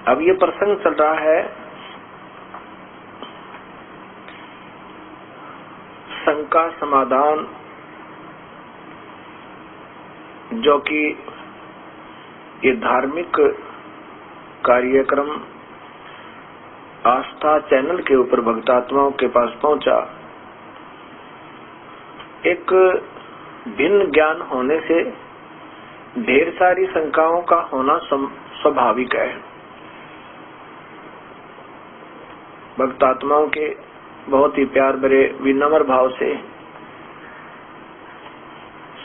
अब ये प्रसंग चल रहा है शंका समाधान, जो कि ये धार्मिक कार्यक्रम आस्था चैनल के ऊपर भक्तात्माओं के पास पहुंचा। एक भिन्न ज्ञान होने से ढेर सारी शंकाओं का होना स्वाभाविक है। भक्तात्माओं के बहुत ही प्यार भरे विनम्र भाव से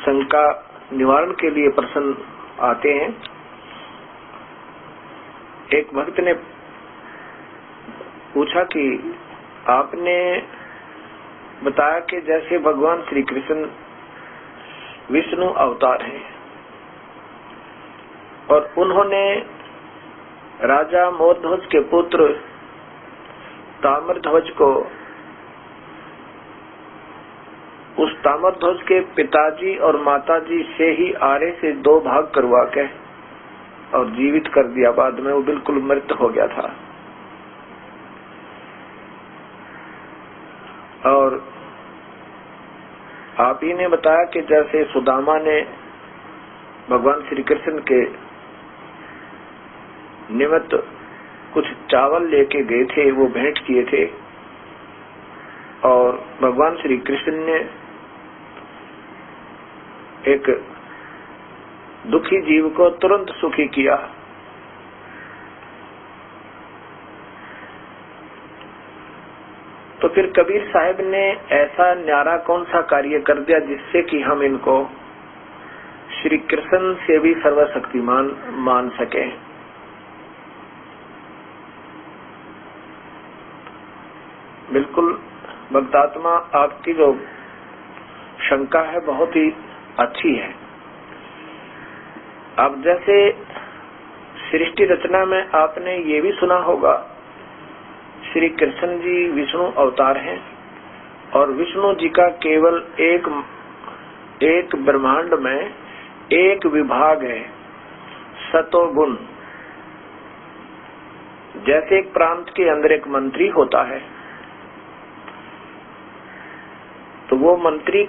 शंका निवारण के लिए प्रसन्न आते हैं। एक भक्त ने पूछा कि आपने बताया कि जैसे भगवान श्री कृष्ण विष्णु अवतार हैं और उन्होंने राजा मोरध्वज के पुत्र ताम्रध्वज को उस ताम्रध्वज के पिताजी और माताजी से ही आरे से 2 भाग करवा के और जीवित कर दिया। बाद में वो बिल्कुल मृत हो गया था। और आप ही ने बताया कि जैसे सुदामा ने भगवान श्री कृष्ण के निमित्त कुछ चावल लेके गए थे, वो भेंट किए थे, और भगवान श्री कृष्ण ने एक दुखी जीव को तुरंत सुखी किया। तो फिर कबीर साहब ने ऐसा न्यारा कौन सा कार्य कर दिया जिससे कि हम इनको श्री कृष्ण से भी सर्वशक्तिमान मान सके। बिल्कुल भक्तात्मा, आपकी जो शंका है बहुत ही अच्छी है। अब जैसे सृष्टि रचना में आपने ये भी सुना होगा, श्री कृष्ण जी विष्णु अवतार हैं और विष्णु जी का केवल एक ब्रह्मांड में एक विभाग है, सतोगुण। जैसे एक प्रांत के अंदर एक मंत्री होता है, तो वो मंत्री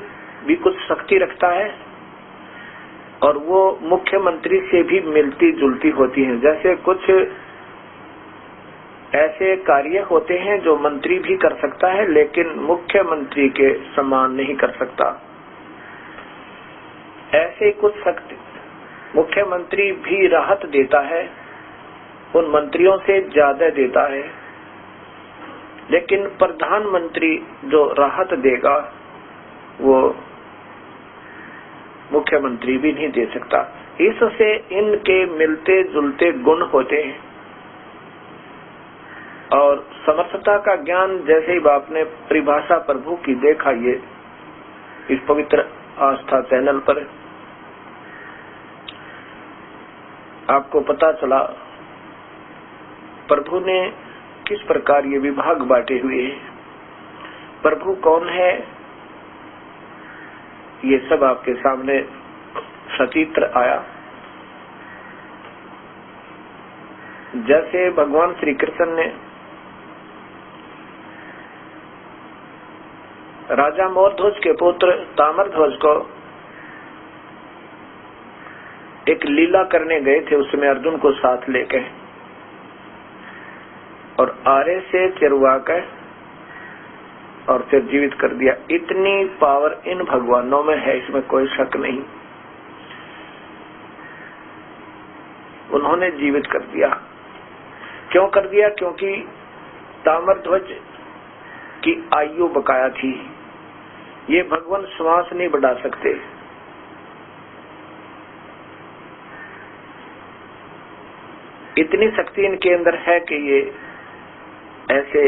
भी कुछ शक्ति रखता है और वो मुख्यमंत्री से भी मिलती जुलती होती हैं। जैसे कुछ ऐसे कार्य होते हैं जो मंत्री भी कर सकता है लेकिन मुख्यमंत्री के समान नहीं कर सकता। ऐसे कुछ शक्ति मुख्यमंत्री भी राहत देता है, उन मंत्रियों से ज्यादा देता है, लेकिन प्रधानमंत्री जो राहत देगा वो मुख्यमंत्री भी नहीं दे सकता। इससे इनके मिलते जुलते गुण होते हैं। और समर्थता का ज्ञान जैसे ही आपने परिभाषा प्रभु की देखा ये इस पवित्र आस्था चैनल पर, आपको पता चला प्रभु ने किस प्रकार ये विभाग बांटे हुए हैं, प्रभु कौन है, ये सब आपके सामने सचित्र आया। जैसे भगवान श्री कृष्ण ने राजा मोरध्वज के पुत्र ताम्रध्वज को एक लीला करने गए थे, उसमें अर्जुन को साथ लेके और आरे से चिरवा कर और फिर जीवित कर दिया। इतनी पावर इन भगवानों में है, इसमें कोई शक नहीं। उन्होंने जीवित कर दिया। क्यों कर दिया? क्योंकि ताम्रध्वज की आयु बकाया थी। ये भगवान श्वास नहीं बढ़ा सकते। इतनी शक्ति इनके अंदर है कि ये ऐसे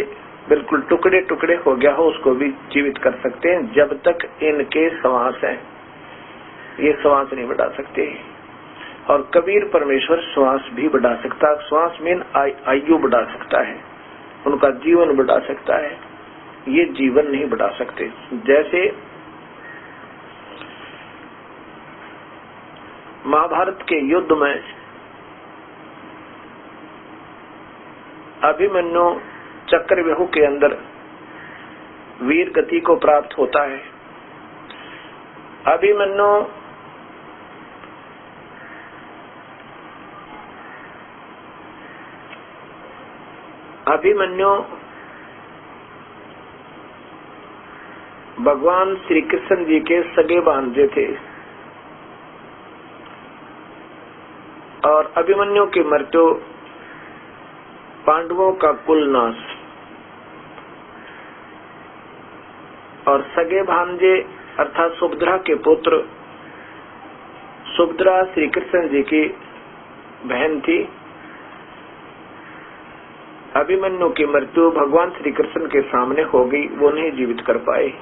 बिल्कुल टुकड़े टुकड़े हो गया हो उसको भी जीवित कर सकते हैं। जब तक इनके श्वास हैं ये श्वास नहीं बढ़ा सकते। और कबीर परमेश्वर श्वास भी बढ़ा सकता है। श्वास मीन आयु बढ़ा सकता है, उनका जीवन बढ़ा सकता है, ये जीवन नहीं बढ़ा सकते। जैसे महाभारत के युद्ध में अभिमन्यु चक्रव्यूह के अंदर वीर गति को प्राप्त होता है। अभिमन्यु भगवान श्री कृष्ण जी के सगे भांजे थे और अभिमन्यु की मृत्यु पांडवों का कुल नाश और सगे भांजे अर्थात सुभद्रा के पुत्र, सुभद्रा श्री कृष्ण जी की बहन थी। अभिमन्यु की मृत्यु भगवान श्री कृष्ण के सामने हो गई, वो नहीं जीवित कर पाए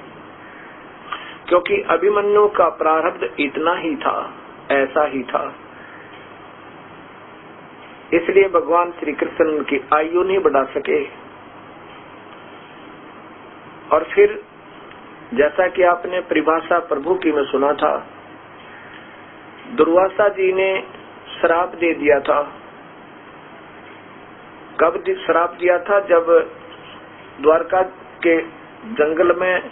क्योंकि अभिमन्यु का प्रारब्ध इतना ही था, ऐसा ही था। इसलिए भगवान श्री कृष्ण की आयु नहीं बढ़ा सके। और फिर जैसा कि आपने परिभाषा प्रभु की में सुना था, दुर्वासा जी ने श्राप दे दिया था। कब श्राप दिया था? जब द्वारका के जंगल में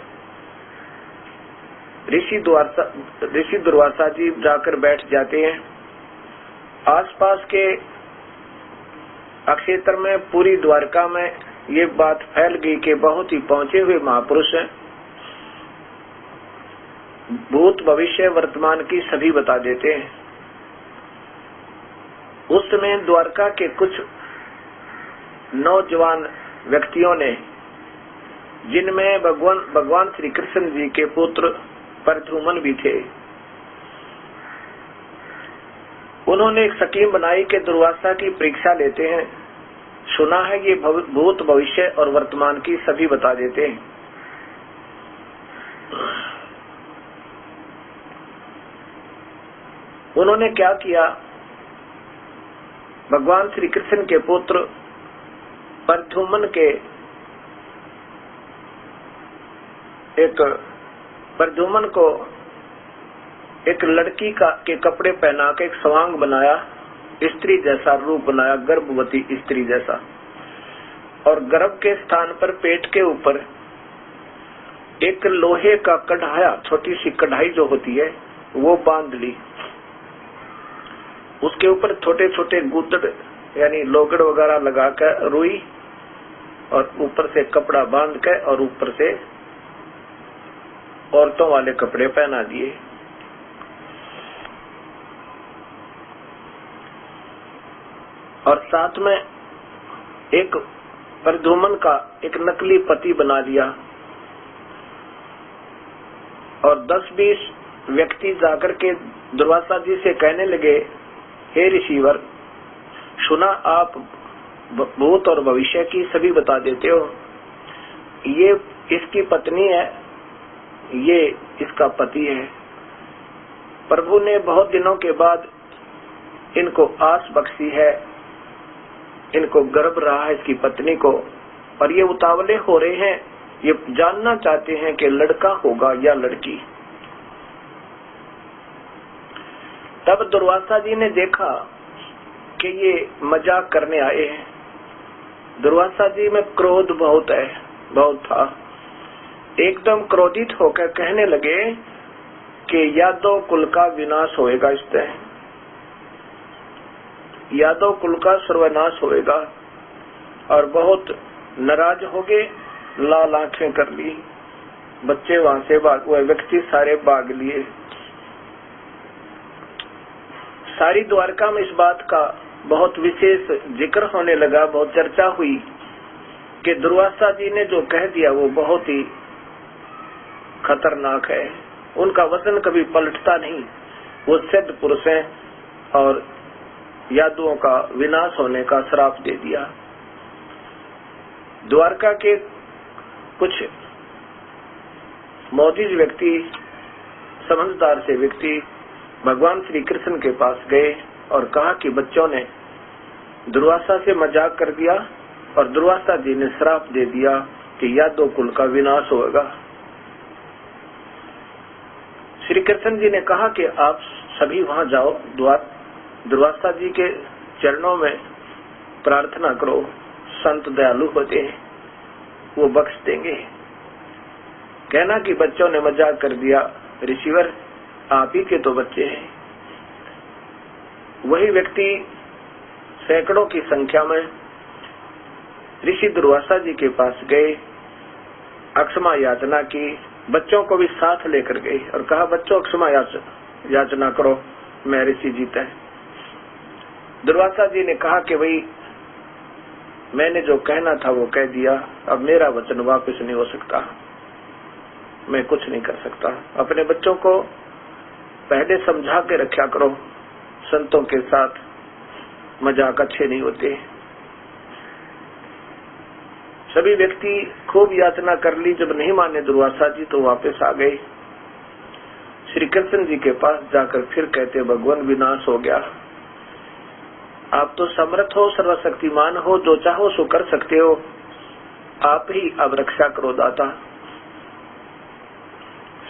ऋषि दुर्वासा जी जाकर बैठ जाते हैं। आसपास के क्षेत्र में, पूरी द्वारका में ये बात फैल गई कि बहुत ही पहुंचे हुए महापुरुष हैं, भूत भविष्य वर्तमान की सभी बता देते हैं। उस समय द्वारका के कुछ नौजवान व्यक्तियों ने, जिनमें भगवान श्री कृष्ण जी के पुत्र परद्रुमन भी थे, उन्होंने एक स्कीम बनाई कि दुर्वासा की परीक्षा लेते हैं। सुना है ये भूत भविष्य और वर्तमान की सभी बता देते हैं। उन्होंने क्या किया? भगवान श्री कृष्ण के पुत्र परद्रुमन को एक लड़की के कपड़े पहना के एक स्वांग बनाया, स्त्री जैसा रूप बनाया, गर्भवती स्त्री जैसा, और गर्भ के स्थान पर पेट के ऊपर एक लोहे का कढ़ाया, छोटी सी कढ़ाई जो होती है, वो बांध ली। उसके ऊपर छोटे छोटे गूतड़ यानी लोगड़ वगैरह लगाकर रुई, और ऊपर से कपड़ा बांध के और ऊपर से औरतों वाले कपड़े पहना दिए। और साथ में एक परद्रुमन का एक नकली पति बना दिया। और 10-20 व्यक्ति जाकर के दुर्वासा जी से कहने लगे, हे ऋषिवर, सुना आप भूत और भविष्य की सभी बता देते हो, ये इसकी पत्नी है, ये इसका पति है। प्रभु ने बहुत दिनों के बाद इनको आस बख्शी है, इनको गर्भ रहा है इसकी पत्नी को, और ये उतावले हो रहे हैं, ये जानना चाहते हैं कि लड़का होगा या लड़की। तब दुर्वासा जी ने देखा कि ये मजाक करने आए हैं। दुर्वासा जी में क्रोध बहुत था। एकदम क्रोधित होकर कहने लगे कि यादव कुल का विनाश होएगा, इससे यादव कुल का सर्वनाश होएगा। और बहुत नाराज हो गए, लाल आंखें कर ली, बच्चे वहां से भाग, वह व्यक्ति सारे भाग लिए। सारी द्वारका में इस बात का बहुत विशेष जिक्र होने लगा, बहुत चर्चा हुई कि दुर्वासा जी ने जो कह दिया वो बहुत ही खतरनाक है। उनका वचन कभी पलटता नहीं, वो सिद्ध पुरुष हैं और यादवों का विनाश होने का श्राप दे दिया। द्वारका के कुछ मोदिज व्यक्ति, समझदार से व्यक्ति भगवान श्री कृष्ण के पास गए और कहा कि बच्चों ने दुर्वासा से मजाक कर दिया और दुर्वासा जी ने श्राप दे दिया कि यादव कुल का विनाश होगा। श्री कृष्ण जी ने कहा कि आप सभी वहां जाओ, दुर्वासा जी के चरणों में प्रार्थना करो, संत दयालु होते हैं, वो बख्श देंगे। कहना कि बच्चों ने मजाक कर दिया, ऋषिवर आप ही के तो बच्चे हैं। वही व्यक्ति सैकड़ों की संख्या में ऋषि दुर्वासा जी के पास गए, अक्षमा याचना की, बच्चों को भी साथ लेकर गए और कहा बच्चों अक्षमा याचना करो, मैं ऋषि जी तय। दुर्वासा जी ने कहा कि भाई मैंने जो कहना था वो कह दिया, अब मेरा वचन वापस नहीं हो सकता, मैं कुछ नहीं कर सकता। अपने बच्चों को पहले समझा के रखा करो, संतों के साथ मजाक अच्छे नहीं होते। सभी व्यक्ति खूब याचना कर ली, जब नहीं माने दुर्वासा जी तो वापस आ गए। श्री कृष्ण जी के पास जाकर फिर कहते भगवान विनाश हो गया, आप तो समर्थ हो, सर्वशक्तिमान हो, जो चाहो सो कर सकते हो, आप ही अब रक्षा करो दाता।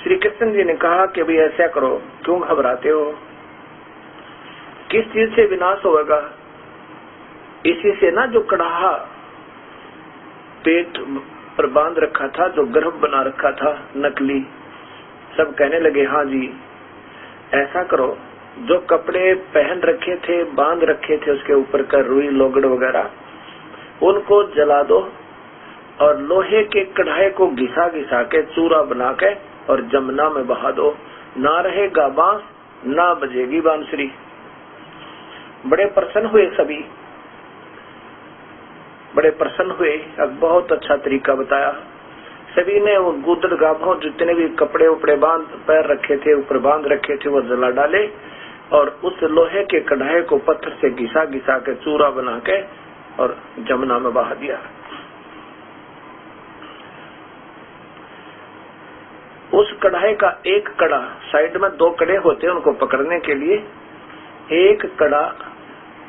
श्री कृष्ण जी ने कहा कि भाई ऐसा करो, क्यों घबराते हो, किस चीज से विनाश होगा? इसी से ना जो कड़ाहा पेट पर बांध रखा था, जो गर्भ बना रखा था नकली। सब कहने लगे हाँ जी, ऐसा करो, जो कपड़े पहन रखे थे, बांध रखे थे उसके ऊपर का रुई लोगड़ वगैरह, उनको जला दो और लोहे के कढ़ाई को घिसा घिसा के चूरा बना के और जमुना में बहा दो, ना रहेगा बांस, ना बजेगी बांसुरी। बड़े प्रसन्न हुए सभी, बड़े प्रसन्न हुए। अब बहुत अच्छा तरीका बताया। सभी ने वो गुदड़ गाभों जितने भी कपड़े उपड़े बांध पैर रखे थे, ऊपर बांध रखे थे, वो जला डाले और उस लोहे के कढ़ाई को पत्थर से घिसा घिसा के चूरा बना के और जमुना में बहा दिया। उस कढ़ाई का एक कड़ा, साइड में दो कड़े होते हैं उनको पकड़ने के लिए, एक कड़ा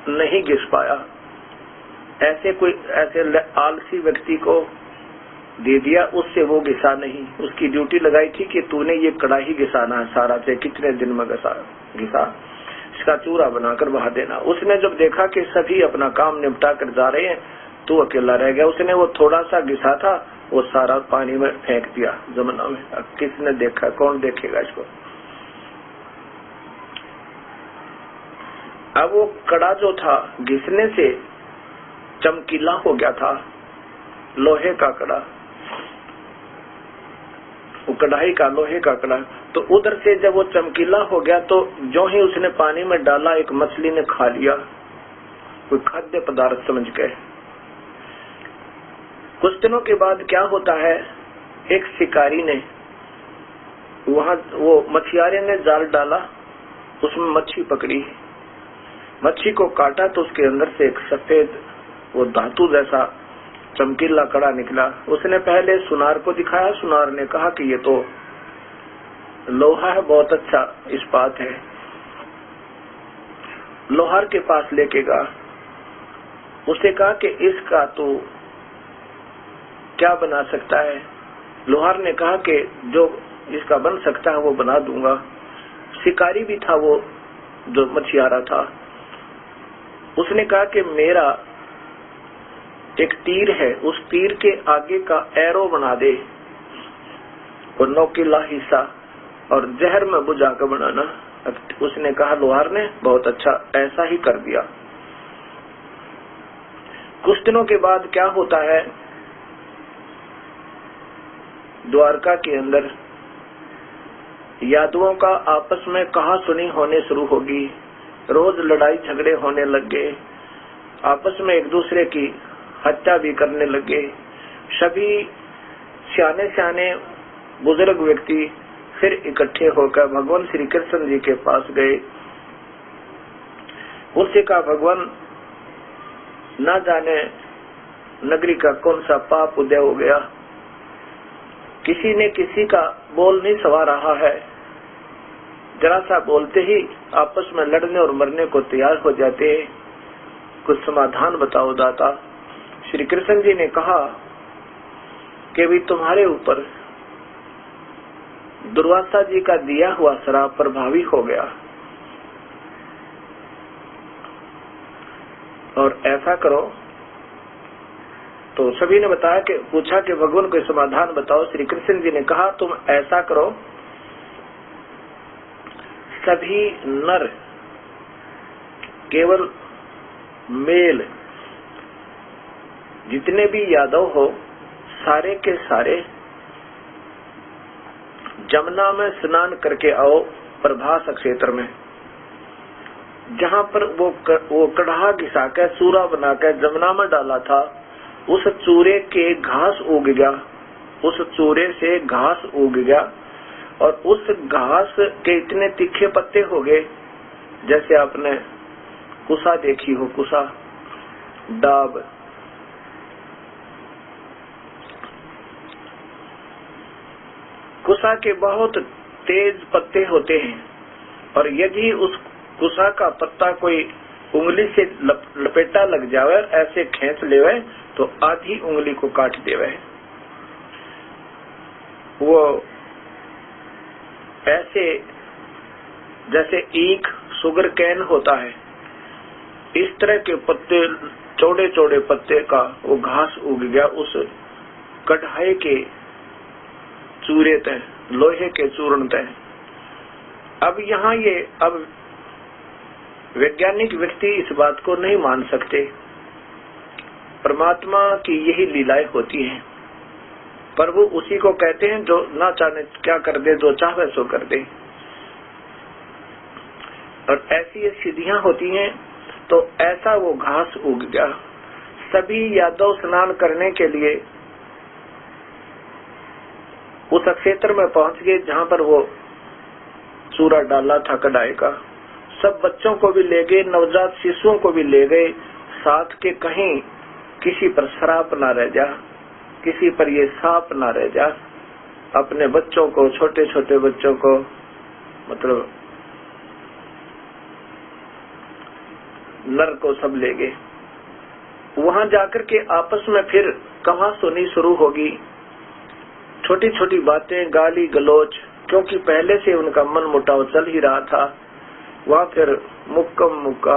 नहीं घिस पाया। ऐसे आलसी व्यक्ति को दे दिया, उससे वो घिसा नहीं। उसकी ड्यूटी लगाई थी कि तूने ये कड़ा ही घिसाना है सारा, चाहे कितने दिन में घिसा, इसका चूरा बनाकर बहा देना। उसने जब देखा कि सभी अपना काम निपटा कर जा रहे हैं, तू अकेला रह गया। उसने वो थोड़ा सा घिसा था, वो सारा पानी में फेंक दिया जमुना में। अब किसने देखा, कौन देखेगा इसको? अब वो कड़ा जो था घिसने से चमकीला हो गया था, लोहे का कड़ा, वो कढ़ाई का लोहे का कड़ा। तो उधर से जब वो चमकीला हो गया तो जो ही उसने पानी में डाला, एक मछली ने खा लिया, कोई खाद्य पदार्थ समझ के। कुछ दिनों के बाद क्या होता है, एक शिकारी ने वहां, वो मछियारे ने जाल डाला, उसमें मच्छी पकड़ी, मच्छी को काटा तो उसके अंदर से एक सफेद वो धातु जैसा चमकीला कड़ा निकला। उसने पहले सुनार को दिखाया, सुनार ने कहा कि ये तो लोहा है, बहुत अच्छा इस्पात है। लोहार के पास लेके गया, उसे कहा कि इसका तो क्या बना सकता है? लोहार ने कहा कि जो इसका बन सकता है वो बना दूंगा। शिकारी भी था वो जो मछियारा था, उसने कहा कि मेरा एक तीर है, उस तीर के आगे का एरो बना दे, और नोकीला हिस्सा, और जहर में बुझा कर बनाना। उसने कहा, लोहार ने, बहुत अच्छा, ऐसा ही कर दिया। कुछ दिनों के बाद क्या होता है, द्वारका के अंदर यादवों का आपस में कहा सुनी होने शुरू होगी। रोज लड़ाई झगड़े होने लग गए, आपस में एक दूसरे की हत्या भी करने लगे। सभी सियाने सियाने बुजुर्ग व्यक्ति फिर इकट्ठे होकर भगवान श्री कृष्ण जी के पास गए। उससे कहा, भगवान ना जाने नगरी का कौन सा पाप उदय हो गया, किसी ने किसी का बोल नहीं सवा रहा है, जरा सा बोलते ही आपस में लड़ने और मरने को तैयार हो जाते हैं, कुछ समाधान बताओ दाता। श्री कृष्ण जी ने कहा कि भी तुम्हारे ऊपर दुर्वासा जी का दिया हुआ श्राप प्रभावी हो गया, और ऐसा करो तो सभी ने बताया कि पूछा कि भगवान कोई समाधान बताओ। श्री कृष्ण जी ने कहा तुम ऐसा करो, सभी नर केवल मेल जितने भी यादव हो सारे के सारे जमुना में स्नान करके आओ। प्रभास क्षेत्र में जहाँ पर वो कढ़ा घिसा के चूरा बना के जमुना में डाला था, उस चूरे के घास उग गया, उस चूरे से घास उग गया और उस घास के इतने तीखे पत्ते हो गए जैसे आपने कुसा देखी हो, कुसा डाब। कुसा के बहुत तेज पत्ते होते हैं और यदि उस कुसा का पत्ता कोई उंगली से लपेटा लग जावे, ऐसे खींच लेवे तो आधी उंगली को काट देवे। वो ऐसे जैसे ईख शुगर कैन होता है, इस तरह के पत्ते, चौड़े चौड़े पत्ते का वो घास उग गया उस कढ़ाई के चूरे तय, लोहे के चूर्ण तय। अब यहाँ ये अब वैज्ञानिक व्यक्ति इस बात को नहीं मान सकते, परमात्मा की यही लीलाएं होती हैं। प्रभु उसी को कहते हैं जो ना चाहे क्या कर दे, जो चाहे सो कर दे। और ऐसी सिद्धियां होती हैं। तो ऐसा वो घास उग गया। सभी यादव स्नान करने के लिए उस क्षेत्र में पहुंच गए जहां पर वो चूरा डाला था कढ़ाई का। सब बच्चों को भी ले गए, नवजात शिशुओं को भी ले गए साथ के, कहीं किसी पर श्राप ना रह जा, किसी पर ये साप ना रह जा। अपने बच्चों को, छोटे छोटे बच्चों को, मतलब नर को सब ले गए। वहां जाकर के आपस में फिर कहा सुनी शुरू होगी, छोटी छोटी बातें, गाली गलोच, क्योंकि पहले से उनका मन मुटाव चल ही रहा था। वहां फिर मुक्कम मुक्का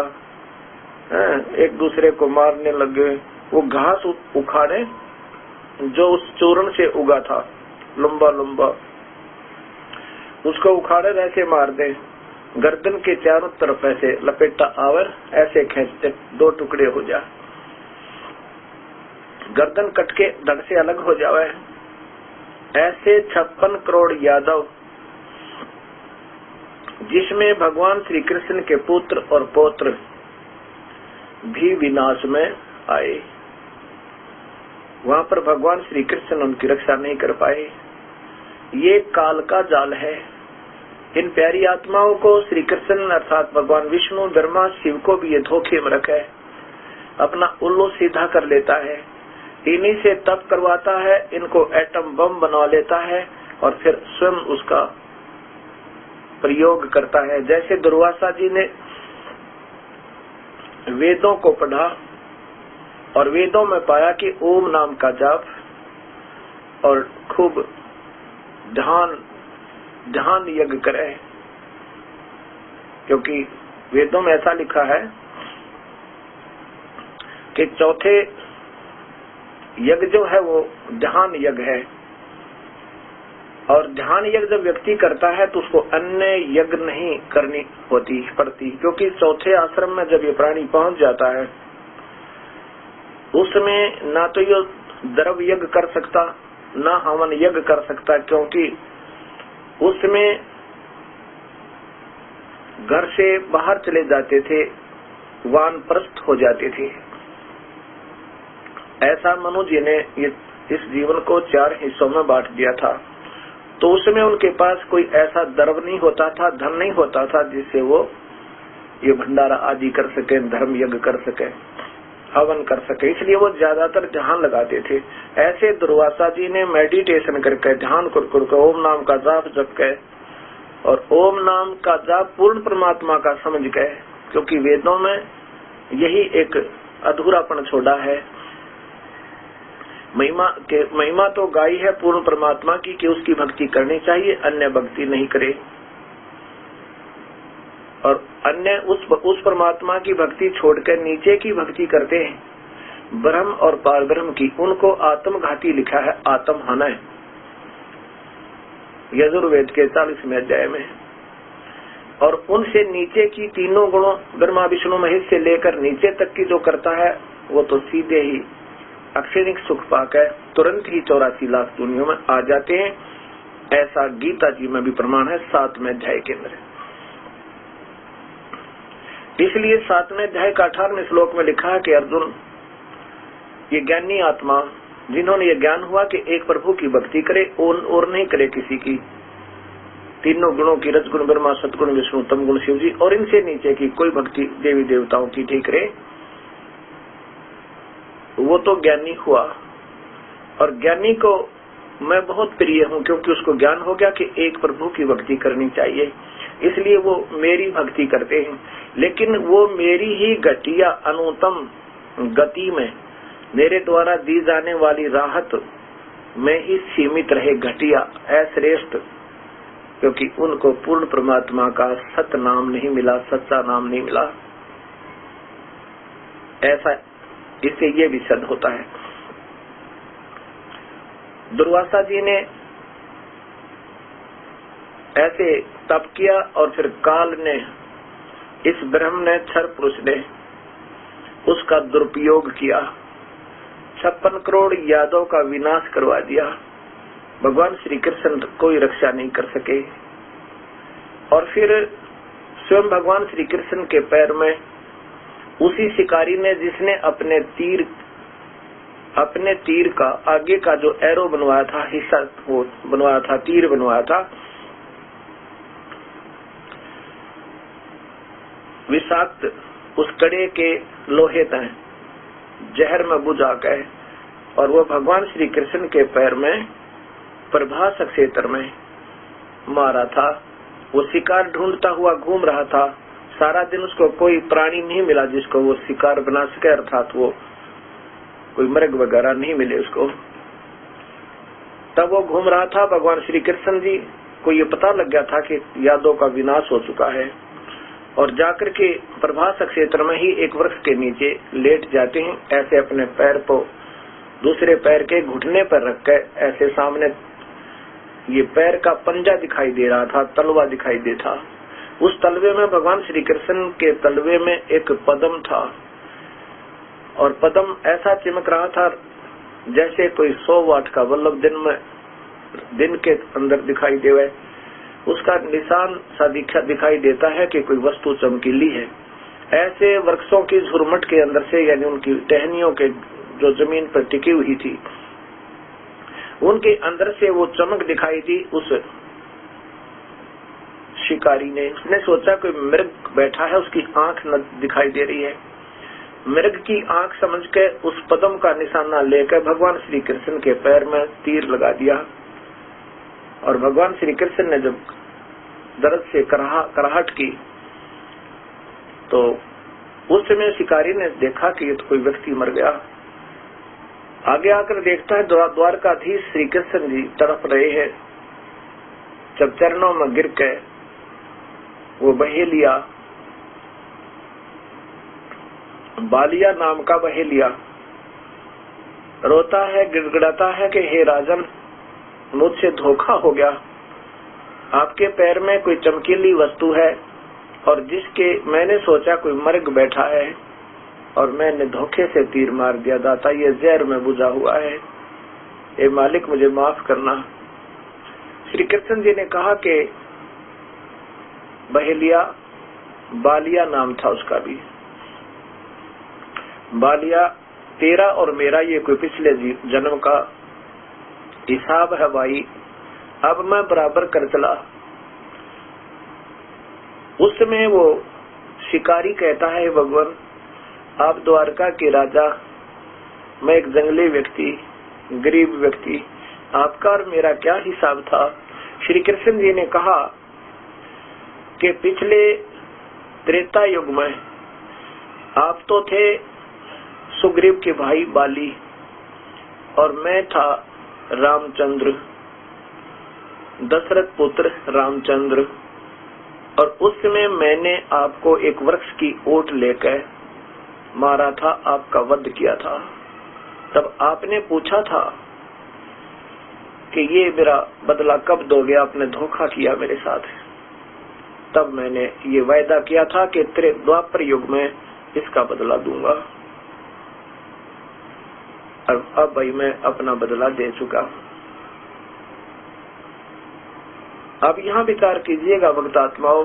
एक दूसरे को मारने लगे। वो घास उखाड़े जो उस चूर्ण से उगा था, लंबा लंबा, उसको उखाड़े ऐसे मार दे, गर्दन के चारों तरफ ऐसे लपेटा आवर, ऐसे खींचते, दो टुकड़े हो जा, गर्दन कट के धड़ से अलग हो जावे। ऐसे 56 करोड़ यादव, जिसमें भगवान श्री कृष्ण के पुत्र और पौत्र भी विनाश में आए। वहां पर भगवान श्री कृष्ण उनकी रक्षा नहीं कर पाए। ये काल का जाल है। इन प्यारी आत्माओं को श्री कृष्ण अर्थात भगवान विष्णु, ब्रह्मा, शिव को भी ये धोखे में रखे, अपना उल्लू सीधा कर लेता है, इन्हीं से तप करवाता है, इनको एटम बम बनवा लेता है और फिर स्वयं उसका प्रयोग करता है। जैसे दुर्वासा जी ने वेदों को पढ़ा और वेदों में पाया कि ओम नाम का जाप और खूब ध्यान यज्ञ करे, क्योंकि वेदों में ऐसा लिखा है कि चौथे यज्ञ जो है वो ध्यान यज्ञ है। और ध्यान यज्ञ जब व्यक्ति करता है तो उसको अन्य यज्ञ नहीं करनी पड़ती, क्योंकि चौथे आश्रम में जब ये प्राणी पहुंच जाता है उसमें ना तो ये द्रव्य यज्ञ कर सकता, ना हवन यज्ञ कर सकता, क्योंकि उसमें घर से बाहर चले जाते थे, वानप्रस्थ हो जाते थे। ऐसा मनुजी ने इस जीवन को 4 हिस्सों में बांट दिया था। तो उसमें उनके पास कोई ऐसा द्रव्य नहीं होता था, धन नहीं होता था जिससे वो ये भंडारा आदि कर सके, धर्म यज्ञ कर सके, हवन कर सके, इसलिए वो ज्यादातर ध्यान लगाते थे। ऐसे दुर्वासा जी ने मेडिटेशन करके, ध्यान करके, ओम नाम का जाप जप के और ओम नाम का जाप पूर्ण परमात्मा का समझ गए, क्योंकि वेदों में यही एक अधूरापन छोड़ा है। महिमा तो गाई है पूर्ण परमात्मा की कि उसकी भक्ति करनी चाहिए, अन्य भक्ति नहीं करे। और अन्य उस परमात्मा की भक्ति छोड़कर नीचे की भक्ति करते हैं, ब्रह्म और पार ब्रह्म की, उनको आत्मघाती लिखा है, आत्म हनय, यजुर्वेद के 40वें अध्याय में। और उनसे नीचे की तीनों गुणों ब्रह्मा विष्णु महेश से लेकर नीचे तक की जो करता है वो तो सीधे ही अक्षरिक सुख पाकर तुरंत ही 84 लाख दुनियों में आ जाते हैं। ऐसा गीता जी में भी प्रमाण है 7वें अध्याय के अंदर। इसलिए 7वें अध्याय का 18वें श्लोक में लिखा है कि अर्जुन, ये ज्ञानी आत्मा जिन्होंने ये ज्ञान हुआ कि एक प्रभु की भक्ति करे और नहीं करे किसी की, तीनों गुणों की, रजगुण ब्रह्मा, सतगुण विष्णु, तमगुण शिव जी, और इनसे नीचे की कोई भक्ति देवी देवताओं की ठीक रहे, वो तो ज्ञानी हुआ। और ज्ञानी को मैं बहुत प्रिय हूँ क्योंकि उसको ज्ञान हो गया कि एक प्रभु की भक्ति करनी चाहिए, इसलिए वो मेरी भक्ति करते हैं। लेकिन वो मेरी ही घटिया अनुत्तम गति में, मेरे द्वारा दी जाने वाली राहत में ही सीमित रहे, घटिया अश्रेष्ठ, क्योंकि उनको पूर्ण परमात्मा का सत्य नाम नहीं मिला, सच्चा नाम नहीं मिला। ऐसा इससे ये भी सिद्ध होता है। दुर्वासा जी ने ऐसे तप किया और फिर काल ने, इस ब्रह्म ने, क्षर पुरुष ने उसका दुरुपयोग किया, 56 करोड़ यादव का विनाश करवा दिया। भगवान श्री कृष्ण कोई रक्षा नहीं कर सके। और फिर स्वयं भगवान श्री कृष्ण के पैर में उसी शिकारी ने, जिसने अपने तीर का आगे का जो एरो बनवाया था, हिस्सा वो बनवाया था, तीर बनवाया था, विषाक्त उस कड़े के लोहे तय जहर में बुझा गए और वो भगवान श्री कृष्ण के पैर में प्रभास क्षेत्र में मारा था। वो शिकार ढूंढता हुआ घूम रहा था, सारा दिन उसको कोई प्राणी नहीं मिला जिसको वो शिकार बना सके, अर्थात वो कोई मृग वगैरह नहीं मिले उसको। तब वो घूम रहा था, भगवान श्री कृष्ण जी को ये पता लग गया था कि यादव का विनाश हो चुका है, और जाकर के प्रभास क्षेत्र में ही एक वृक्ष के नीचे लेट जाते हैं। ऐसे अपने पैर को दूसरे पैर के घुटने पर रख कर, ऐसे सामने ये पैर का पंजा दिखाई दे रहा था, तलवा दिखाई दे था। उस तलवे में, भगवान श्री कृष्ण के तलवे में एक पद्म था, और पद्म ऐसा चमक रहा था जैसे कोई 100 वाट का बल्ब दिन के अंदर दिखाई देवे। उसका निशान सा दिखाई देता है कि कोई वस्तु चमकीली है। ऐसे वृक्षों की झुरमट के अंदर से, यानी उनकी टहनियों के जो जमीन पर टिकी हुई थी, उनके अंदर से वो चमक दिखाई दी उस शिकारी ने। उसने सोचा कोई मृग बैठा है, उसकी आंख न दिखाई दे रही है। मृग की आंख समझ के उस पद्म का निशाना लेकर भगवान श्री कृष्ण के पैर में तीर लगा दिया। और भगवान श्री कृष्ण ने जब दर्द से कराहट की तो उस समय शिकारी ने देखा कि ये तो कोई व्यक्ति मर गया। आगे आकर देखता है द्वारकाधीश श्री कृष्ण जी तड़प रहे हैं। जब चरणों में गिर के वो बहेलिया, बालिया नाम का बहेलिया, रोता है, गिड़गिड़ाता है कि हे राजन, मुझसे धोखा हो गया। आपके पैर में कोई चमकीली वस्तु है और जिसके मैंने सोचा कोई मर्ग बैठा है और मैंने धोखे से तीर मार दिया। दाता, ये जहर में बुझा हुआ है, ए मालिक मुझे माफ करना। श्री कृष्ण जी ने कहा कि बहेलिया, बालिया नाम था उसका भी। बालिया, तेरा और मेरा ये कोई पिछले जन्म का हिसाब है भाई, अब मैं बराबर कर चला। उस समय वो शिकारी कहता है, भगवान आप द्वारका के राजा, मैं एक जंगली व्यक्ति, गरीब व्यक्ति, आपका और मेरा क्या हिसाब था। श्री कृष्ण जी ने कहा कि पिछले त्रेता युग में आप तो थे सुग्रीव के भाई बाली और मैं था रामचंद्र, दशरथ पुत्र रामचंद्र, और उस समय मैंने आपको एक वृक्ष की ओट लेकर मारा था, आपका वध किया था। तब आपने पूछा था कि ये मेरा बदला कब दोगे, आपने धोखा किया मेरे साथ। तब मैंने ये वायदा किया था कि तेरे द्वापर युग में इसका बदला दूंगा, और अब भाई मैं अपना बदला दे चुका। अब यहाँ विचार कीजिएगा भक्तात्माओं,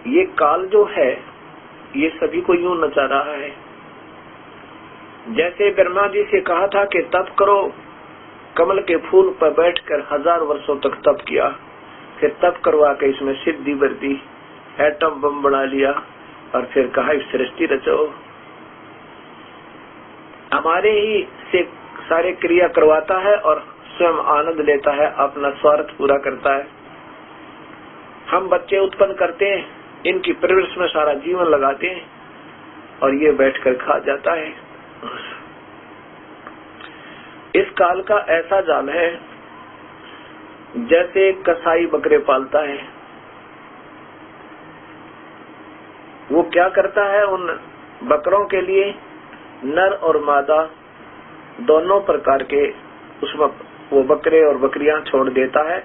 ये काल जो है ये सभी को यूं नचा रहा है। जैसे ब्रह्मा जी से कहा था कि तप करो, कमल के फूल पर बैठकर 1000 वर्षों तक तप किया, फिर तप करवा के इसमें सिद्धि बरती, एटम बम बना लिया, और फिर कहा इस सृष्टि रचो। हमारे ही से सारे क्रिया करवाता है और स्वयं आनंद लेता है, अपना स्वार्थ पूरा करता है। हम बच्चे उत्पन्न करते हैं, इनकी परवरिश में सारा जीवन लगाते हैं, और ये बैठकर खा जाता है। इस काल का ऐसा जाल है जैसे कसाई बकरे पालता है। वो क्या करता है, उन बकरों के लिए नर और मादा दोनों प्रकार के उसमें वो बकरे और बकरियां छोड़ देता है।